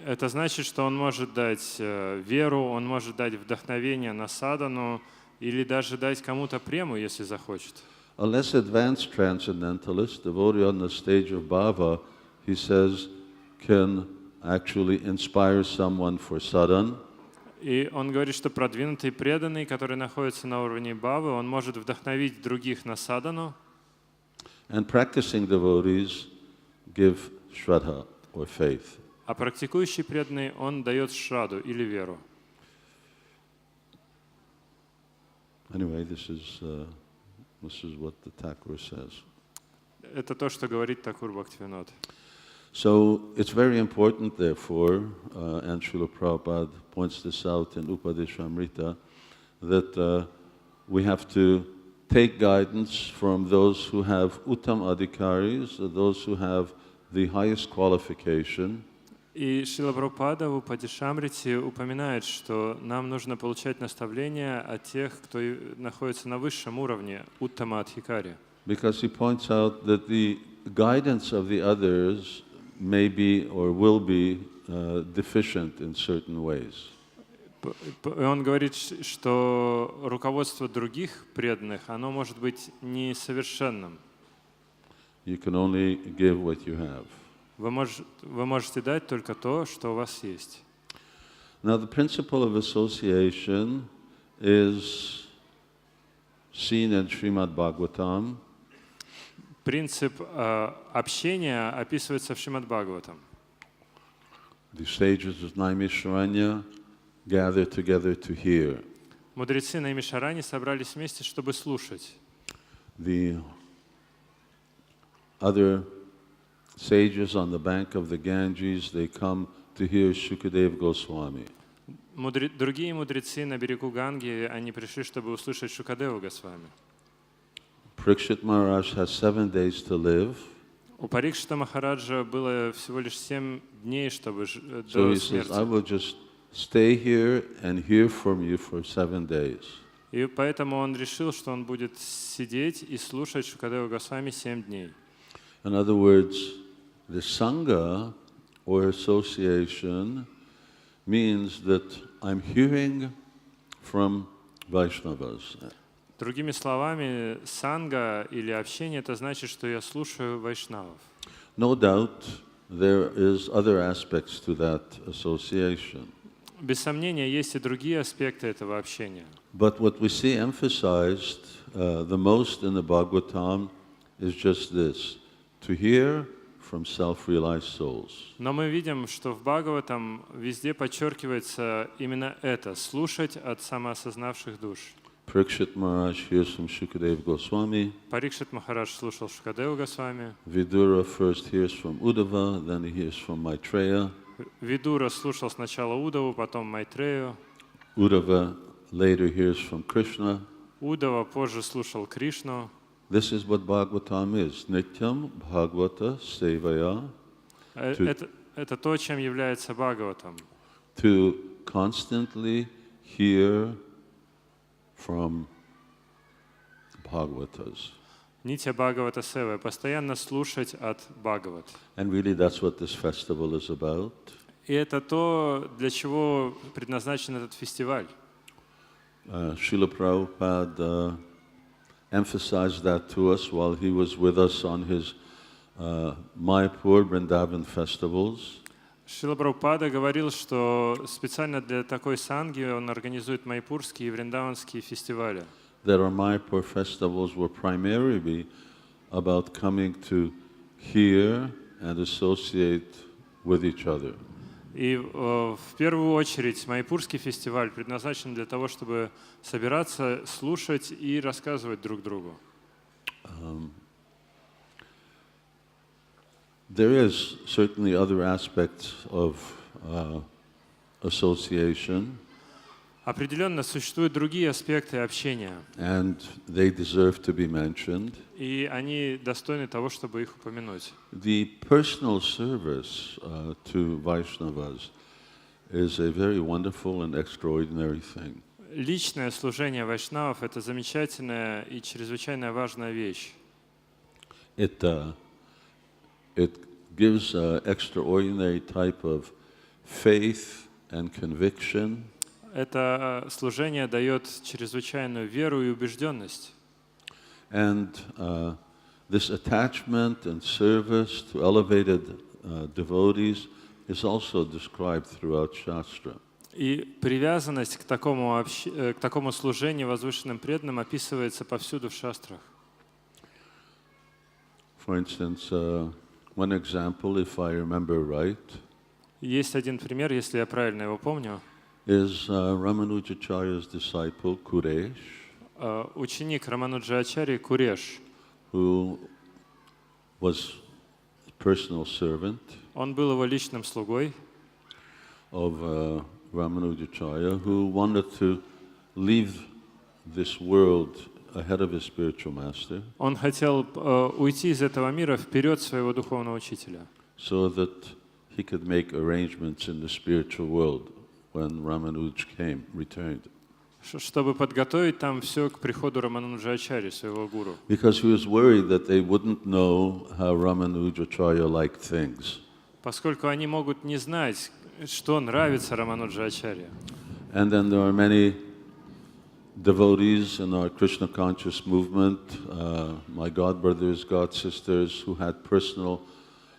S2: Это значит, что он может дать веру, он может дать вдохновение на садану или даже дать кому-то прему, если захочет.
S1: A less advanced transcendentalist, devotee on the stage of bhava, he says, can actually inspire someone for sadhana.
S2: И он говорит, что продвинутый преданный, который находится на уровне бхавы, он может вдохновить других на садану.
S1: And practicing devotees give shraddha or faith.
S2: А практикующий преданный, он дает шраду или веру.
S1: Anyway, this is what the Thakur says.
S2: Это то, что говорит Такур Бхактивинод.
S1: So it's very important, therefore, and Srila Prabhupada points this out in Upadeshamrita, that we have to take guidance from those who have uttam adhikaris, those who have the highest qualification.
S2: И Шрила Прабхупада в Упадешамрите упоминает, что нам нужно получать наставления от тех, кто находится на высшем уровне, уттама адхикари.
S1: Because he points out that the guidance of the others may be or will be deficient in certain ways.
S2: И он говорит, что руководство других преданных, оно может быть несовершенным.
S1: You can only give what you have.
S2: Вы можете дать только то, что у вас есть.
S1: Now, the principle of association is seen in Srimad Bhagavatam.
S2: Принцип общения описывается в Шримад Бхагаватам.
S1: The sages of Naimisharanya gather together to hear.
S2: Мудрецы на Наймишаране собрались вместе, чтобы слушать.
S1: The other sages on the bank of the Ganges, they come to hear Shukadeva Goswami.
S2: Другие мудрецы на берегу Ганги, они пришли, чтобы услышать Шукадеву Госвами.
S1: Parikshit Maharaj has 7 days to live.
S2: У Парикшита Махараджа было всего лишь 7 дней, чтобы
S1: So
S2: до
S1: he says, I
S2: смерти.
S1: will just stay here and hear from you for 7 days.
S2: И поэтому он решил, что он будет сидеть и слушать Шукадеву Госвами 7 дней.
S1: In other words, the Sangha or association means that I'm hearing from Vaishnavas.
S2: Другими словами, санга или общение — это значит, что я слушаю вайшнавов.
S1: No doubt there is other aspects to that association.
S2: Без сомнения, есть и другие аспекты этого общения.
S1: But what we see emphasized the most in the Bhagavatam is just this, to hear from self-realized souls.
S2: Но мы видим, что в Бхагаватам везде подчеркивается именно это — слушать от самоосознавших душ.
S1: Parikshit Maharaj hears from Shukadeva Goswami.
S2: Парикшит Махарадж слушал Шукадеву Госвами.
S1: Vidura first hears from Uddhava, then he hears from Maitreya.
S2: Видура слушал сначала Удаву, потом Майтрею.
S1: Uddhava later hears from Krishna.
S2: Удава позже слушал Кришну.
S1: This is what Bhagavatam is. Nityam Bhagavata Sevaya.
S2: Это то, чем является Бхагаватам.
S1: To constantly hear from Bhagavatas.
S2: Нитья Бхагавата Сева — постоянно слушать от Бхагават.
S1: And really that's what this festival is about.
S2: И это то, для чего предназначен этот фестиваль.
S1: Srila Prabhupada emphasized that to us while he was with us on his Mayapur Vrindavan festivals.
S2: Шрила Прабхупада говорил, что специально для такой санги он организует майпурские и вриндаванские фестивали.
S1: That our Mayapur festivals were primarily about coming to hear and associate with each other.
S2: И в первую очередь майпурский фестиваль предназначен для того, чтобы собираться, слушать и рассказывать друг другу.
S1: There is certainly other aspects of association,
S2: Определенно существуют другие аспекты общения,
S1: and they deserve to be mentioned.
S2: и они достойны того, чтобы их упомянуть.
S1: The personal service to Vaishnavas is a very wonderful and extraordinary thing.
S2: Личное служение вайшнавов — это замечательная и чрезвычайно важная вещь.
S1: It gives an extraordinary type of faith and conviction.
S2: Это служение дает чрезвычайную веру и убежденность.
S1: And this attachment and service to elevated devotees is also described throughout Shastra.
S2: И привязанность к такому служению возвышенным преданным описывается повсюду в шастрах.
S1: For instance, one example, if I remember right,
S2: Есть один пример, если я правильно его помню.
S1: is Ramanujacharya's disciple Kuresh,
S2: Ученик Рамануджачарьи Куреш.
S1: who was a personal servant
S2: Он был его личным слугой,
S1: of Ramanujacharya, who wanted to leave this world ahead of his spiritual master,
S2: он хотел уйти из этого мира вперед своего духовного учителя,
S1: so that he could make arrangements in the spiritual world when Ramanuj returned.
S2: чтобы подготовить там все к приходу Рамануджачарьи, своего гуру.
S1: Because he was worried that they wouldn't know how Ramanujacharya liked things.
S2: Поскольку они могут не знать, что нравится Рамануджачарье.
S1: And then there are many devotees in our Krishna conscious movement, my god brothers, god sisters, who had personal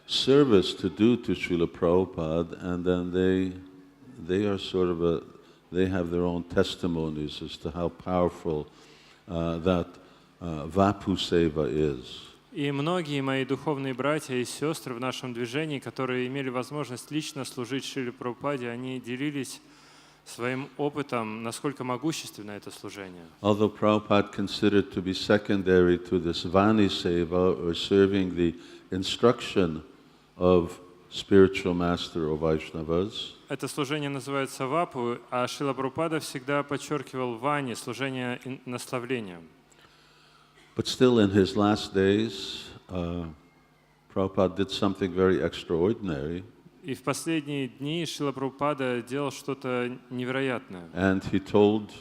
S1: service to do to Srila Prabhupada, and then they are sort of they have their own testimonies as to how powerful that Vapu Seva is.
S2: И многие мои духовные братья и сестры в нашем движении, которые имели возможность лично служить Шриле Прабхупаде, они делились своим опытом, насколько могущественно это служение.
S1: Although Prabhupada considered to be secondary to this Vani Seva, or serving the instruction of spiritual master or Vaishnavas,
S2: Это служение называется вапу, а Шрила Прабхупада всегда подчеркивал вани, служение наславлением.
S1: but still in his last days, Prabhupada did something very extraordinary.
S2: И в последние дни Шрила Прабхупада делал что-то невероятное.
S1: And he told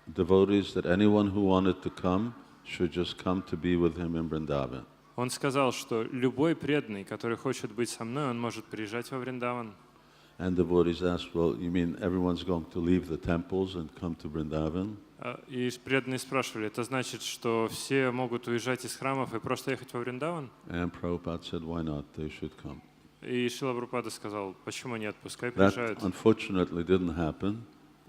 S1: devotees that anyone who wanted to come should just come to be with him in Vrindavan.
S2: Он сказал, что любой преданный, который хочет быть со мной, он может приезжать во Вриндаван.
S1: And devotees asked, well, you mean everyone's going to leave the temples and come to Vrindavan?
S2: И преданные спрашивали, это значит, что все могут уезжать из храмов и просто ехать во Вриндаван?
S1: And Prabhupada said, why not? They should come.
S2: И Шрила Прабхупада сказал, почему нет, пускай
S1: That
S2: приезжают.
S1: unfortunately didn't happen,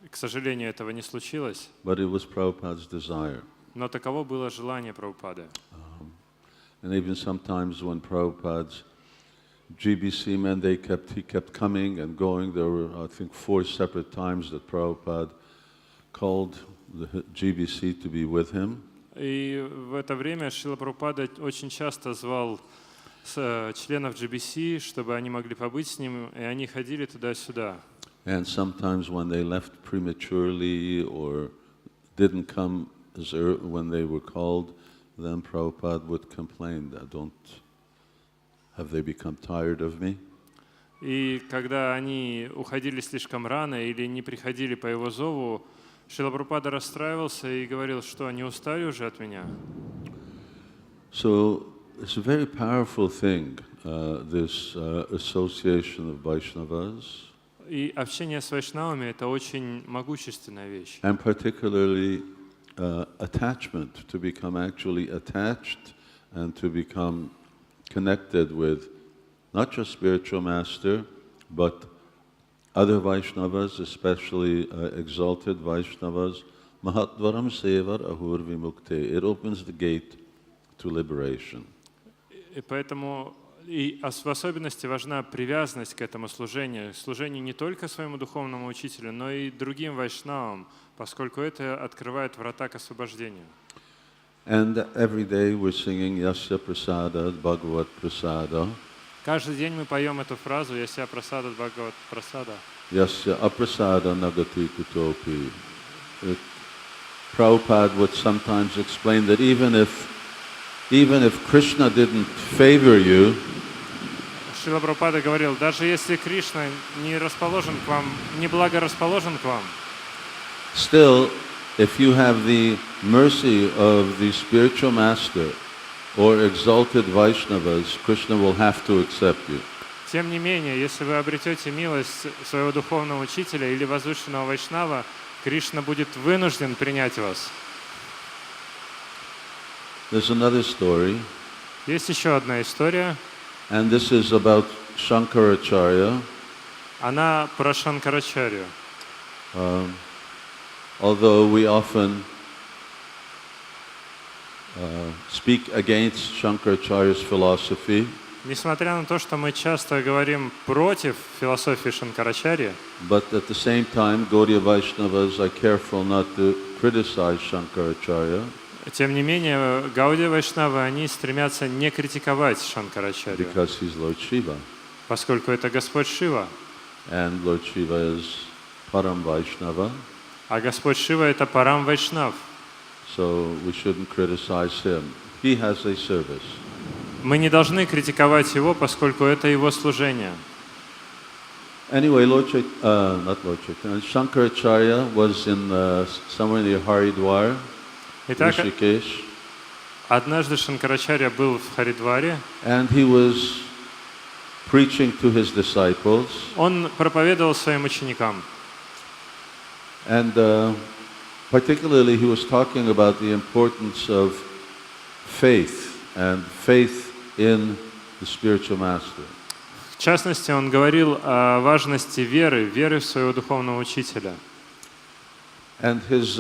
S2: К сожалению, этого не случилось,
S1: but it was Prabhupada's desire.
S2: но таково было желание Прабхупады.
S1: And even sometimes when Prabhupada's GBC men, he kept coming and going. There were, I think, 4 separate times that Prabhupada called the GBC to be with him.
S2: И в это время Шрила Прабхупада очень часто звал членов GBC, чтобы они могли побыть с ним, и они ходили туда-сюда.
S1: And sometimes when they left prematurely or didn't come as early when they were called, then Prabhupada would complain that have they become tired of me?
S2: И когда они уходили слишком рано или не приходили по его зову, Шрила Прабхупада расстраивался и говорил, что они устали уже от меня.
S1: So it's a very powerful thing, this association of Vaishnavas.
S2: И общение с вайшнавами — это очень могущественная вещь.
S1: And particularly attachment, to become actually attached and to become connected with not just spiritual master, but other Vaishnavas, especially exalted Vaishnavas. Mahatvaram Sevar Ahur Vimukte. It opens the gate to liberation.
S2: И поэтому в особенности важна привязанность к этому служению не только своему духовному учителю, но и другим вайшнавам, поскольку это открывает врата к освобождению.
S1: And every day we're singing Yasya Prasada, Bhagavat Prasada.
S2: Каждый день мы поем эту фразу «Яся прасада, Бхагават прасада».
S1: Yasya Aprasada Nagati Kutopi. Prabhupada would sometimes explain that even if Krishna didn't favor you,
S2: Шрила Прабхупада говорил, даже если Кришна не расположен к вам, не благорасположен к вам,
S1: still, if you have the mercy of the spiritual master or exalted Vaishnavas, Krishna will have to accept you.
S2: тем не менее, если вы обретете милость своего духовного учителя или возвышенного вайшнава, Кришна будет вынужден принять вас.
S1: There's another story,
S2: Есть еще одна история.
S1: and this is about Shankaracharya.
S2: Она про Шанкарачарью.
S1: Although we often speak against Shankaracharya's philosophy,
S2: Несмотря на то, что мы часто говорим против философии Шанкарачарьи,
S1: but at the same time, Gaudiya Vaishnavas are careful not to criticize Shankaracharya
S2: тем не менее, Гаудия Вайшнавы, они стремятся не критиковать Шанкарачарью,
S1: because he's Lord Shiva,
S2: поскольку это Господь Шива,
S1: and Lord Shiva is Param Vaishnava,
S2: а Господь Шива — это Парам Вайшнав.
S1: so we shouldn't criticize him. He has a service.
S2: Мы не должны критиковать его, поскольку это его служение.
S1: Anyway, Shankaracharya was in somewhere near Haridwar,
S2: Итак,
S1: Rishikesh,
S2: однажды Шанкарачарья был в Харидваре.
S1: and he was preaching to his disciples,
S2: Он проповедовал своим ученикам.
S1: And particularly he was talking about the importance of faith and faith in the spiritual master.
S2: В частности, он говорил о важности веры, веры в своего духовного учителя.
S1: And his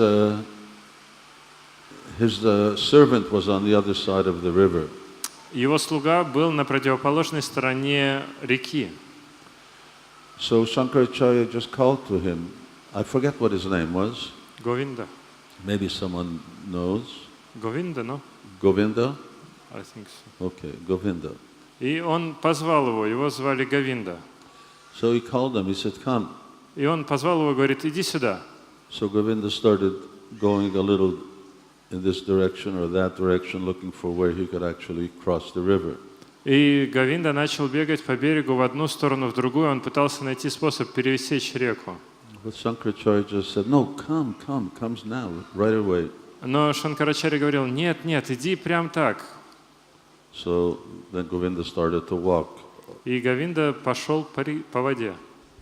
S1: servant was on the other side of the river.
S2: Его слуга был на противоположной стороне реки.
S1: So Shankaracharya just called to him. I forget what his name was.
S2: Говинда.
S1: Maybe someone knows.
S2: Говинда, no?
S1: Govinda?
S2: I think so.
S1: Okay, Govinda.
S2: И он позвал его звали Говинда.
S1: So he called him, he said, come.
S2: И он позвал его, говорит, иди сюда.
S1: So Govinda started going a little in this direction or that direction, looking for where he could actually cross the river.
S2: И Говинда начал бегать по берегу в одну сторону, в другую. Он пытался найти способ пересечь реку.
S1: But Shankaracharya just said, no, comes now, right away.
S2: Но Шанкарачарья говорил, нет, нет, иди прям так.
S1: So then Govinda started to walk.
S2: И Говинда пошел по воде.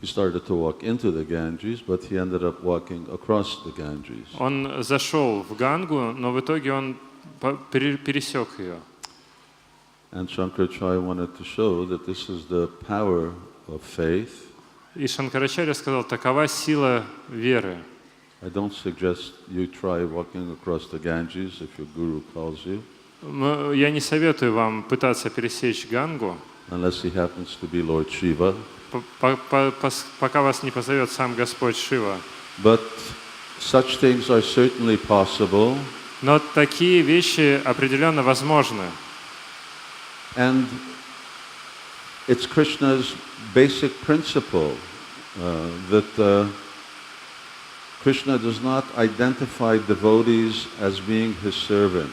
S1: He started to walk into the Ganges, but he ended up walking across the Ganges.
S2: Он зашел в Гангу, но в итоге он пересек ее.
S1: And Shankaracharya wanted to show that this is the power of faith.
S2: И Шанкарачарья сказал, такова сила веры.
S1: I don't suggest you try walking across the Ganges if your guru calls you.
S2: Я не советую вам пытаться пересечь Гангу,
S1: Unless he happens to be Lord Shiva.
S2: пока вас не позовет сам Господь Шива.
S1: But such things are certainly possible.
S2: Но такие вещи определенно возможны.
S1: And it's Krishna's basic principle that Krishna does not identify devotees as being his servant.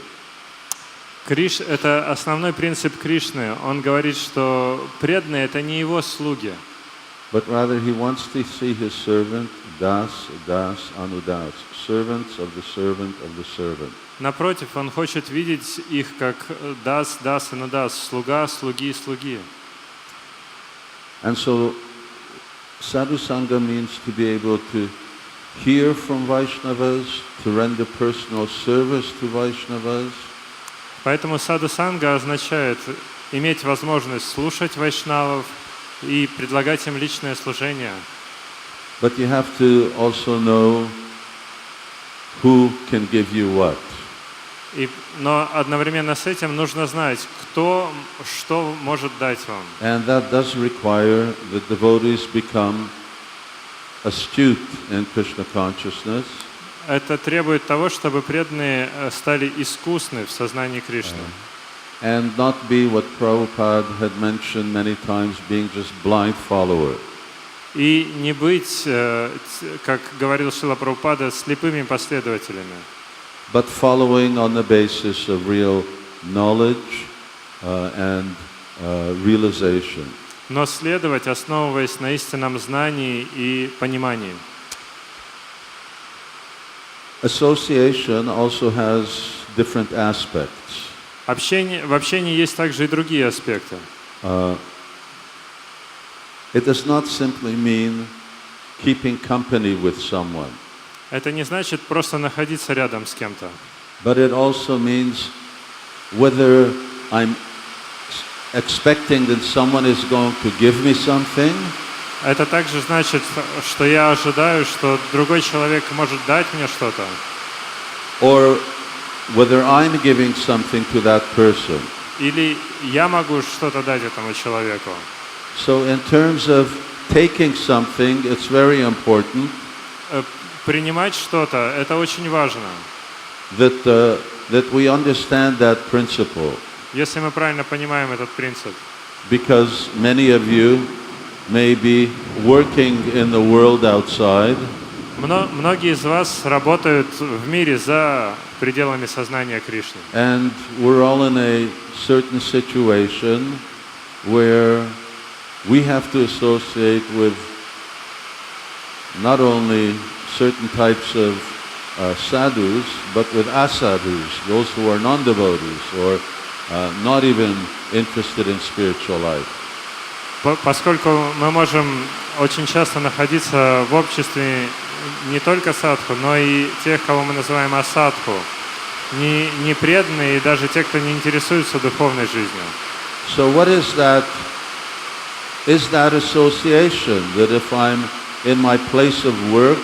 S2: Это основной принцип Кришны. Он говорит, что преданные — это не его слуги.
S1: But rather he wants to see his servant, das, anudas, servants of the servant of the servant.
S2: Напротив, он хочет видеть их как дас, анудас, слуга, слуги, слуги.
S1: And so САДХУ-САНГА means to be able to hear from Vaishnavas, to render personal service to Vaishnavas.
S2: Поэтому САДХУ-САНГА означает иметь возможность слушать вайшнавов и предлагать им личное служение.
S1: But you have to also know who can give you what.
S2: Но одновременно с этим нужно знать, кто что может дать вам.
S1: And that does require that devotees become astute in Krishna consciousness.
S2: Это требует того, чтобы преданные стали искусны в сознании Кришны.
S1: And not be what Prabhupada had mentioned many times, being just blind follower.
S2: И не быть, как говорил Шрила Прабхупада, слепыми последователями.
S1: But following on the basis of real knowledge and realization.
S2: Но следовать, основываясь на истинном знании и понимании.
S1: Association also has different aspects.
S2: В общении есть также и другие аспекты.
S1: It does not simply mean keeping company with someone.
S2: Это не значит просто находиться рядом с кем-то.
S1: But it also means whether I'm expecting that someone is going to give me something.
S2: Это также значит, что я ожидаю, что другой человек может дать мне что-то.
S1: Or whether I'm giving something to that person.
S2: Или я могу что-то дать этому человеку.
S1: So in terms of taking something, it's very important
S2: Принимать что-то — это очень важно.
S1: That we understand that principle.
S2: Если мы правильно понимаем этот принцип.
S1: Because many of you may be working in the world outside.
S2: Многие из вас работают в мире за пределами сознания Кришны.
S1: And we're all in a certain situation where we have to associate with not only certain types of sadhus, but with asadhus, those who are non-devotees or not even interested in spiritual life.
S2: Поскольку мы можем очень часто находиться в обществе не только садху, но и тех, кого мы называем асадху, не преданные и даже те, кто не интересуется духовной жизнью.
S1: So what is that? Is that association that if I'm in my place of work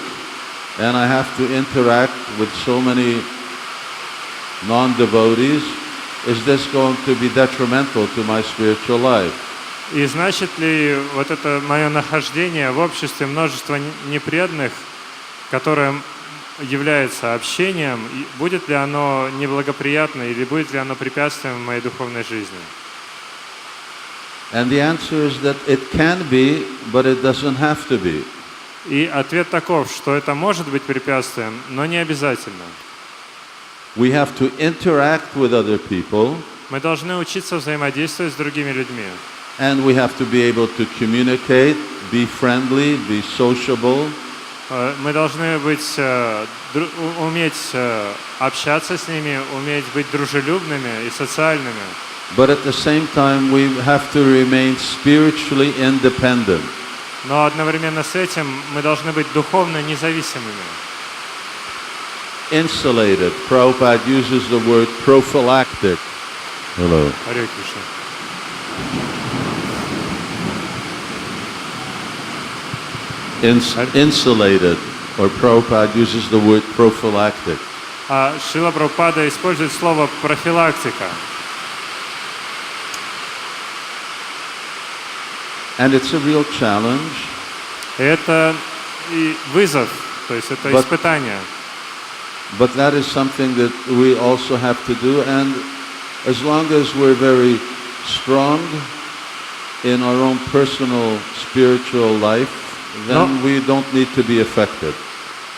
S1: and I have to interact with so many non-devotees, is this going to be detrimental to my spiritual life?
S2: И значит ли вот это мое нахождение в обществе множества непреданных, которое является общением, будет ли оно неблагоприятно или будет ли оно препятствием в моей духовной жизни?
S1: And the answer is that it can be, but it doesn't have to be.
S2: И ответ таков, что это может быть препятствием, но не обязательно.
S1: We have to interact with other people,
S2: Мы должны учиться взаимодействовать с другими людьми.
S1: and we have to be able to communicate, be friendly, be sociable.
S2: Мы должны уметь общаться с ними, уметь быть дружелюбными и социальными.
S1: But at the same time, we have to remain spiritually independent.
S2: Но одновременно с этим мы должны быть духовно независимыми.
S1: Insulated. Prabhupada uses the word prophylactic. Hello.
S2: Харе Кришна.
S1: Insulated, or Prabhupada uses the word prophylactic.
S2: Шрила Прабхупада использует слово профилактика.
S1: And it's a real challenge.
S2: Это и вызов, то есть это испытание.
S1: But that is something that we also have to do, and as long as we're very strong in our own personal spiritual life, then we don't need to be affected.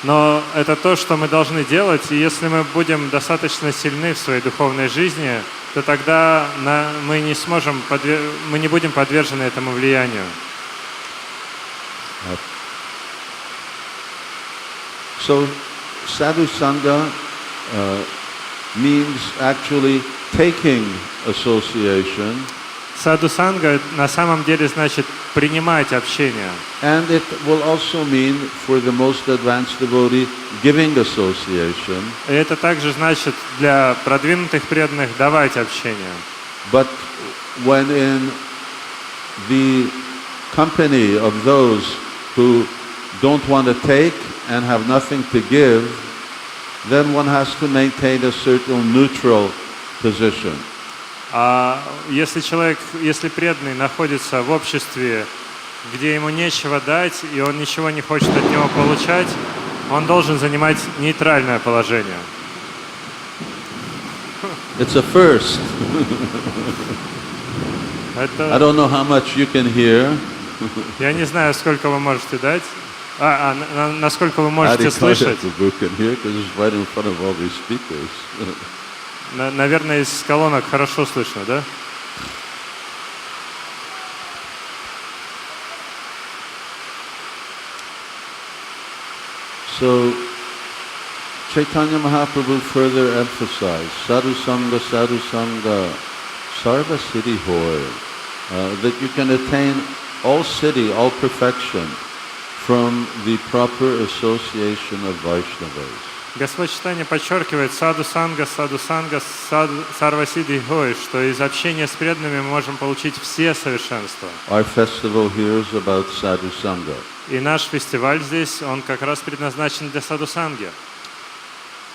S2: Но это то, что мы должны делать, и если мы будем достаточно сильны в своей духовной жизни, то тогда мы не будем подвержены этому влиянию.
S1: So, Sadhu-Sangha means actually taking association.
S2: Садху-санга на самом деле значит принимать общение.
S1: And it will also mean, for the most advanced devotee, giving association.
S2: И это также значит для продвинутых преданных давать общение.
S1: But when in the company of those who don't want to take and have nothing to give, then one has to maintain a certain neutral position.
S2: А если преданный находится в обществе, где ему нечего дать, и он ничего не хочет от него получать, он должен занимать нейтральное положение.
S1: It's a first. I don't know how much you can hear.
S2: Я не знаю, сколько вы можете дать, насколько вы можете слышать. Наверное, из колонок хорошо слышно, да?
S1: So, Chaitanya Mahaprabhu further emphasized, Sadhu-Sangha, Sadhu-Sangha, Sarva Siddhi Hoy, that you can attain all siddhi, all perfection from the proper association of Vaishnavas.
S2: Господь Чайтанья подчеркивает саду-санга, сарва-сиддхи хой, что из общения с преданными мы можем получить все совершенства.
S1: Our festival here is about sadhu-sangha.
S2: И наш фестиваль здесь, он как раз предназначен для саду-санги.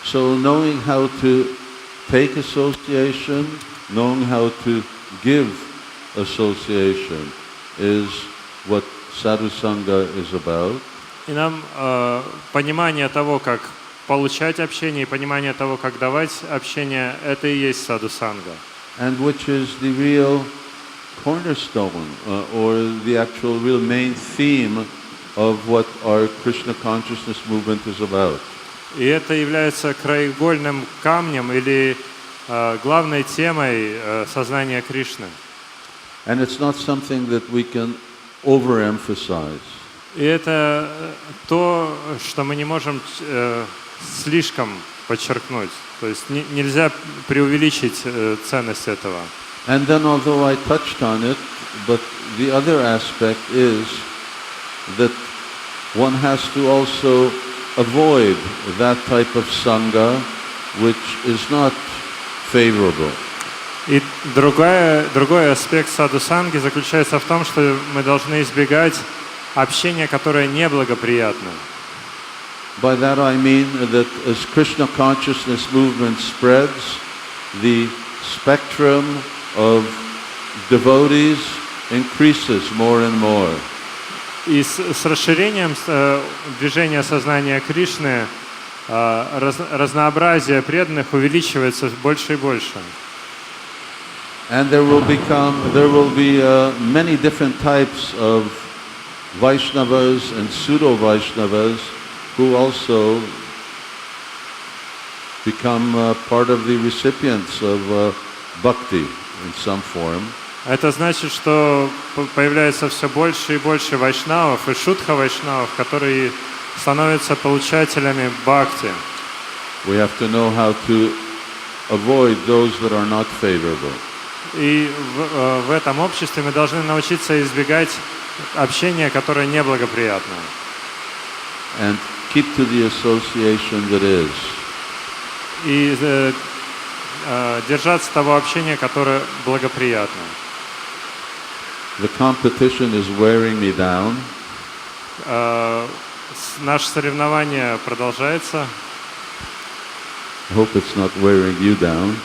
S1: So knowing how to take association, knowing how to give association is what sadhu-sangha is about.
S2: И нам понимание того, как получать общение, и понимание того, как давать общение, это и есть саду-санга.
S1: And which is the real cornerstone or the actual real main theme of what our Krishna consciousness movement is about.
S2: И это является краеугольным камнем или главной темой сознания Кришны.
S1: And it's not something that we can overemphasize.
S2: И это то, что мы не можем слишком подчеркнуть. То есть нельзя преувеличить ценность этого.
S1: And then, although I touched on it, but the other aspect is that one has to also avoid that type of sangha which is not favorable.
S2: И другой аспект саду-санги заключается в том, что мы должны избегать общения, которое неблагоприятно.
S1: By that I mean that as Krishna consciousness movement spreads, the spectrum of devotees increases more and more.
S2: И с расширением движения сознания Кришны разнообразие преданных увеличивается больше и больше.
S1: And there will be many different types of Vaishnavas and pseudo-Vaishnavas who also become part of the recipients of bhakti in some form.
S2: Это значит, что появляется все больше и больше вайшнавов и шудха-вайшнавов, которые становятся получателями бхакти.
S1: We have to know how to avoid those that are not favorable.
S2: И в этом обществе мы должны научиться избегать общения, которое неблагоприятно.
S1: And keep to the association that is.
S2: И держаться того общения, которое благоприятно.
S1: The competition is wearing me down.
S2: Наше соревнование продолжается.
S1: I hope it's not wearing you down.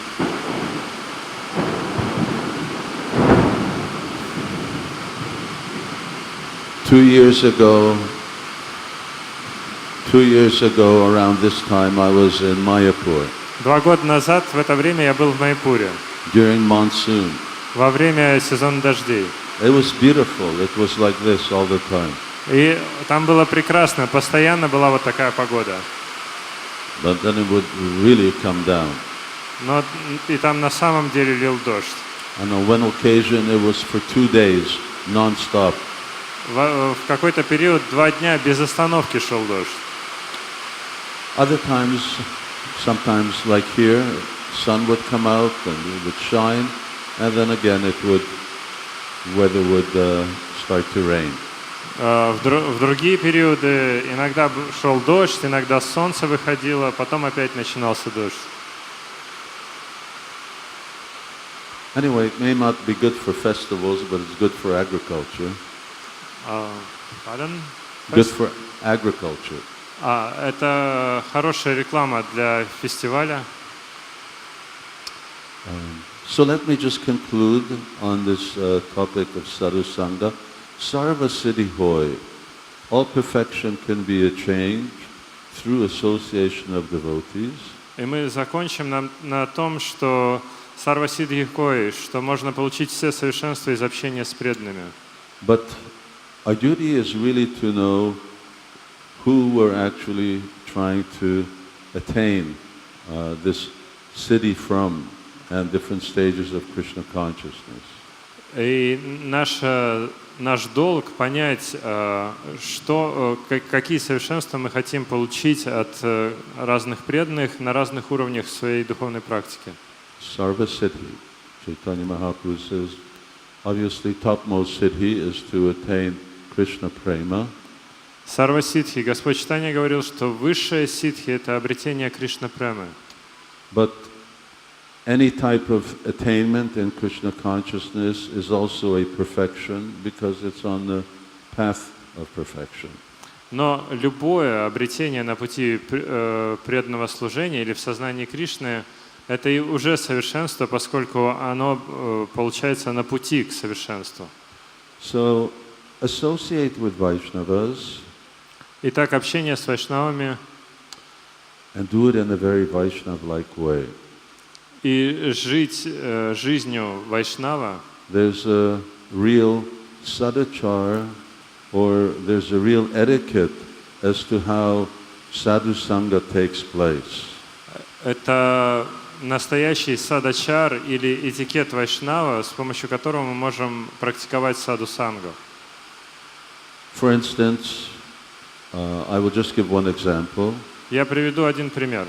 S1: Two years ago, around this time, I was in Mayapur.
S2: 2 года назад в это время я был в Майпуре.
S1: During monsoon.
S2: Во время сезона дождей.
S1: It was beautiful. It was like this all the time.
S2: И там было прекрасно, постоянно была вот такая погода.
S1: But then it would really come down.
S2: Но и там на самом деле лил дождь.
S1: And on one occasion it was for 2 days, non-stop.
S2: В какой-то период 2 дня без остановки шел дождь.
S1: Other times, sometimes like here, sun would come out and it would shine, and then again weather would start to rain.
S2: В другие периоды иногда шел дождь, иногда солнце выходило, потом опять начинался дождь.
S1: Anyway, it may not be good for festivals, but it's good for agriculture.
S2: Pardon?
S1: Good for agriculture.
S2: Это хорошая реклама для фестиваля.
S1: So let me just conclude on this topic of sadhu-sangha. Sarva siddhi hoy. All perfection can be attained through association of devotees.
S2: И мы закончим на том, что сарва сиддхи хой, что можно получить все совершенства из общения с преданными.
S1: But our duty is really to know who we're actually trying to attain this siddhi from and different stages of Krishna consciousness.
S2: И наш долг понять, какие совершенства мы хотим получить от разных преданных на разных уровнях своей духовной практики.
S1: Sarva siddhi. Chaitanya Mahaprabhu says, obviously topmost siddhi is to attain Krishna prema.
S2: Сарва сиддхи. Господь Чайтанья говорил, что высшая сиддхи — это обретение Кришна премы.
S1: But any type of attainment in Krishna consciousness is also a perfection because it's on the path of perfection.
S2: Но любое обретение на пути преданного служения или в сознании Кришны — это и уже совершенство, поскольку оно получается на пути к совершенству.
S1: So associate with Vaishnavas.
S2: Итак, общение с вайшнавами.
S1: And do it in a very Vaishnav-like way.
S2: И жить жизнью вайшнава.
S1: There's a real sadachar, or there's a real etiquette as to how sadhu-sangha takes place.
S2: Это настоящий садачар или этикет вайшнава, с помощью которого мы можем практиковать саду-сангу.
S1: For instance, I will just give one example.
S2: Я приведу один пример.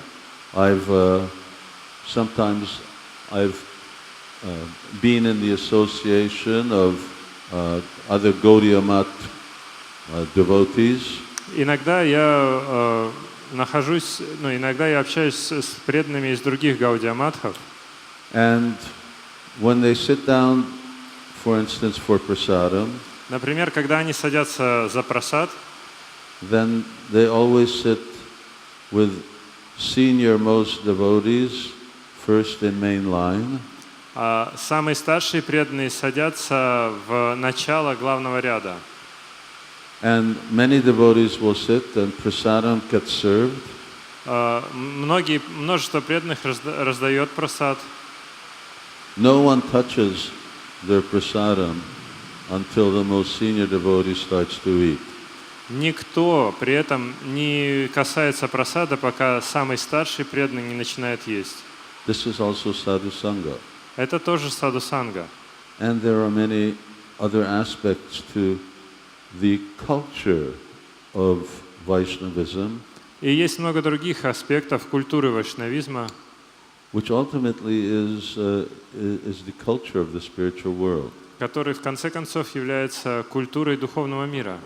S1: Sometimes I've been in the association of other Gaudiya Math devotees.
S2: Иногда я иногда я общаюсь с преданными из других гаудия-матхов.
S1: And when they sit down, for instance, for prasadam,
S2: Например, когда они садятся за прасад,
S1: then they always sit with senior most devotees first in main line.
S2: самые старшие преданные садятся в начало главного ряда.
S1: And many devotees will sit and prasadam gets served.
S2: Множество преданных раздает прасад.
S1: No one touches their prasadam until the most senior devotee starts to eat.
S2: Никто при этом не касается прасада, пока самый старший преданный не начинает есть.
S1: This is also САДХУ-САНГА.
S2: Это тоже САДХУ-САНГА.
S1: And there are many other aspects to the culture of Vaishnavism,
S2: И есть много других аспектов культуры вайшнавизма,
S1: which ultimately is the culture of the spiritual world.
S2: который в конце концов является культурой духовного мира.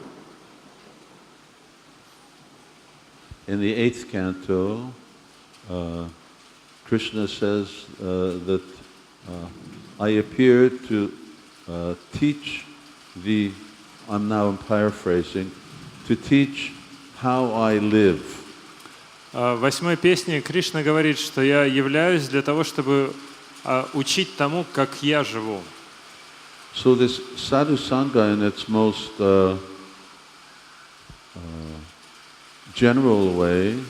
S1: In the 8th canto, Krishna says that I appear to teach I'm now paraphrasing, to teach how I live.
S2: В 8-й песне Кришна говорит, что я являюсь для того, чтобы учить тому, как я живу.
S1: So this САДХУ-САНГА in its most general way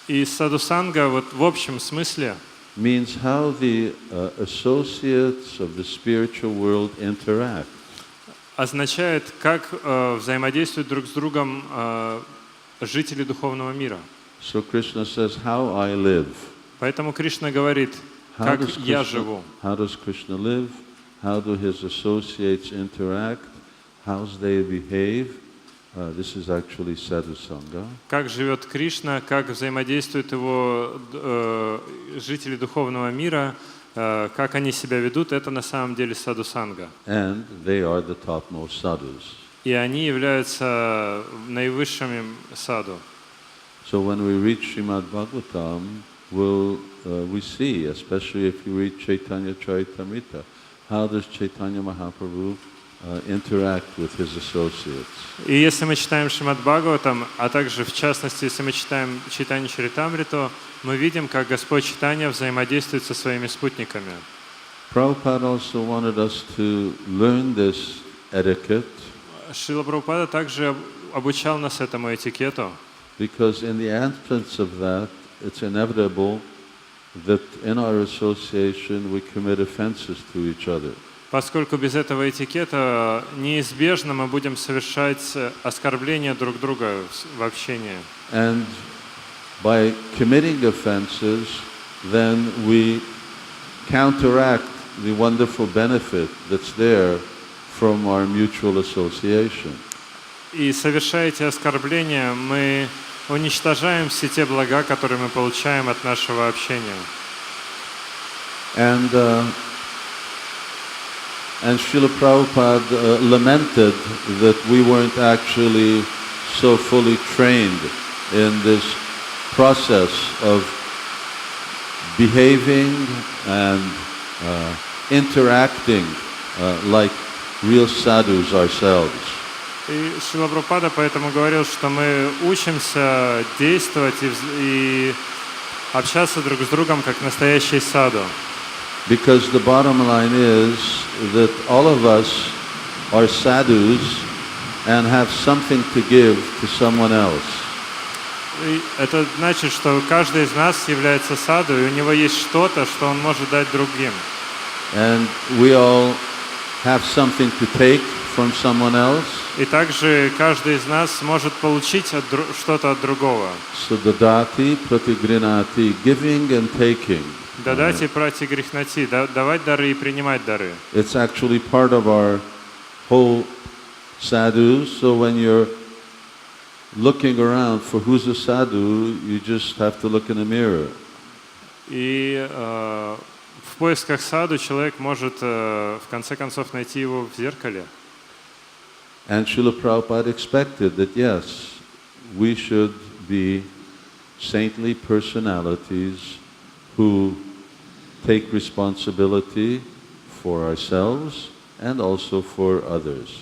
S2: И САДХУ-САНГА вот в общем смысле
S1: means how the associates of the spiritual world interact.
S2: означает, как взаимодействуют друг с другом жители духовного мира.
S1: So Krishna says, how I live.
S2: Поэтому Кришна говорит, как я живу.
S1: How does Krishna live? How do his associates interact? How they behave? This is actually САДХУ-САНГА.
S2: Как живет Кришна, как взаимодействуют его жители духовного мира, как они себя ведут, это на самом деле САДХУ-САНГА.
S1: And they are the topmost sadhus.
S2: И они являются наивысшими саду.
S1: So when we read Srimad Bhagavatam, we see, especially if you read Chaitanya Charitamrita, how does Chaitanya Mahaprabhu interact with his associates.
S2: И если мы читаем Шримад Бхагаватам, а также в частности, если мы читаем Чайтанью Чаритамриту, мы видим, как Господь Чайтанья взаимодействует со своими спутниками.
S1: Prabhupada also wanted us to learn this etiquette.
S2: Шрила Прабхупада также обучал нас этому этикету,
S1: Because in the absence of that, it's inevitable that in our association we commit offenses to each other.
S2: поскольку без этого этикета неизбежно мы будем совершать оскорбления друг друга в общении.
S1: And by committing offenses, then we counteract the wonderful benefit that's there from our mutual association.
S2: И совершая эти оскорбления, мы уничтожаем все те блага, которые мы получаем от нашего общения.
S1: And Srila Prabhupada lamented that we weren't actually so fully trained in this process of behaving and interacting like real sadhus ourselves.
S2: И Шрила Прабхупада поэтому говорил, что мы учимся действовать и общаться друг с другом как настоящий саду.
S1: Because the bottom line is that all of us are sadhus and have something to give to someone else.
S2: И это значит, что каждый из нас является саду, и у него есть что-то, что он может дать другим.
S1: And we all have something to take from someone else.
S2: И также каждый из нас может получить что-то от другого.
S1: So dadati pratigrinati, giving and taking.
S2: Дадати прати грехнати, давать дары и принимать дары.
S1: It's actually part of our whole sadhu. So when you're looking around for who's a sadhu, you just have to look in the mirror.
S2: И в поисках саду человек может в конце концов найти его в зеркале.
S1: And Srila Prabhupada expected that yes, we should be saintly personalities who take responsibility for ourselves and also for others.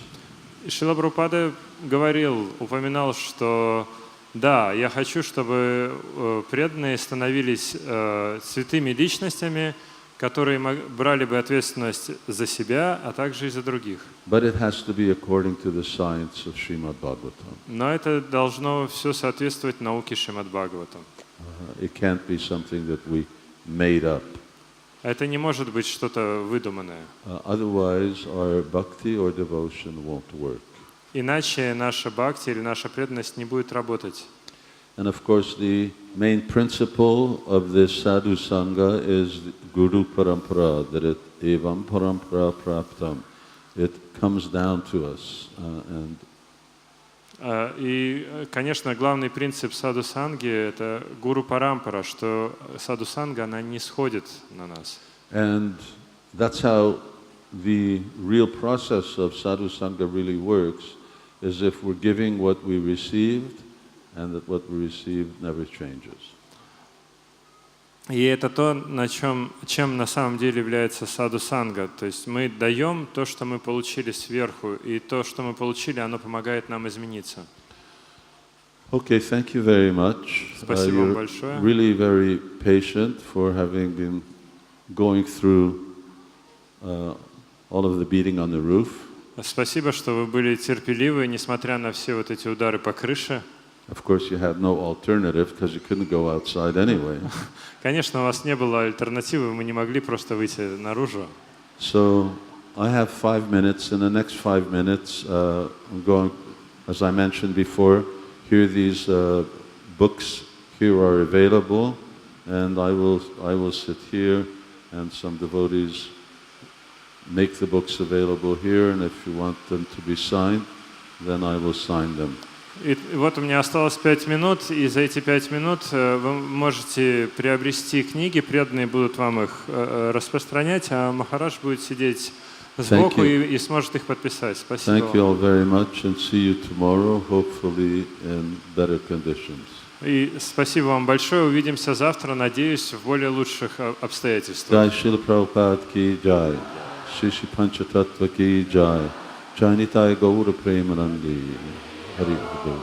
S2: Шрила Прабхупада упоминал, что да, я хочу, чтобы преданные становились святыми личностями, которые брали бы ответственность за себя, а также и за других.
S1: But it has to be according to the science of Srimad Bhagavatam.
S2: Но это должно все соответствовать науке Шримад Бхагаватам.
S1: It can't be something that we made up.
S2: Это не может быть что-то выдуманное.
S1: Otherwise, our bhakti or devotion won't work.
S2: Иначе наша бхакти или наша преданность не будет работать.
S1: And of course, the main principle of this САДХУ-САНГА is Guru Parampara, that it evam parampara praptam. It comes down to us.
S2: И, конечно, главный принцип садху-санги — это гуру парампара, что садху-санга, она не сходит на нас.
S1: And that's how the real process of САДХУ-САНГА really works, is if we're giving what we received, and that what we received never changes.
S2: И это то, чем на самом деле является садху-санга. То есть мы даем то, что мы получили сверху, и то, что мы получили, оно помогает нам измениться.
S1: Okay, thank you very much.
S2: Спасибо вам
S1: You're
S2: большое.
S1: really very patient for having been going through all of the beating on the roof.
S2: Спасибо, что вы были терпеливы, несмотря на все вот эти удары по крыше.
S1: Of course, you had no alternative because you couldn't go outside anyway.
S2: Конечно, у вас не было альтернативы, мы не могли просто выйти наружу.
S1: So I have 5 minutes. In the next 5 minutes, I'm going, as I mentioned before, here these books here are available, and I will sit here, and some devotees make the books available here, and if you want them to be signed, then I will sign them.
S2: И вот у меня осталось 5 минут, и за эти 5 минут вы можете приобрести книги, преданные будут вам их распространять, а Махарадж будет сидеть сбоку и сможет их подписать. Спасибо.
S1: Thank you all very much, and see you tomorrow, hopefully in better conditions.
S2: И спасибо вам большое. Увидимся завтра, надеюсь, в более лучших обстоятельствах.
S1: Jai Srila Prabhupada ki jai, Shri Shri Panchatattva ki jai, Jai Nitai Gaura Premanandi. Hari Bol.